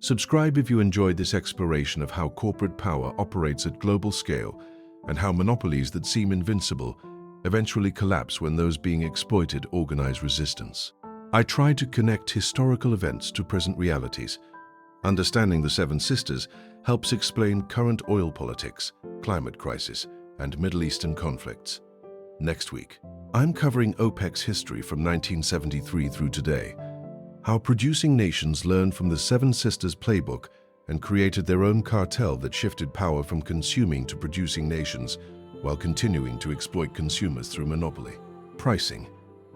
Subscribe if you enjoyed this exploration of how corporate power operates at global scale and how monopolies that seem invincible eventually collapse when those being exploited organize resistance. I try to connect historical events to present realities. Understanding the Seven Sisters helps explain current oil politics, climate crisis, and Middle Eastern conflicts. Next week, I'm covering OPEC's history from 1973 through today, how producing nations learned from the Seven Sisters playbook and created their own cartel that shifted power from consuming to producing nations while continuing to exploit consumers through monopoly pricing.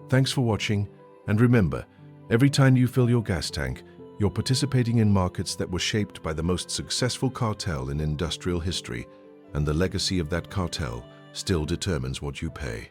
Thanks for watching, and remember, every time you fill your gas tank, you're participating in markets that were shaped by the most successful cartel in industrial history, and the legacy of that cartel still determines what you pay.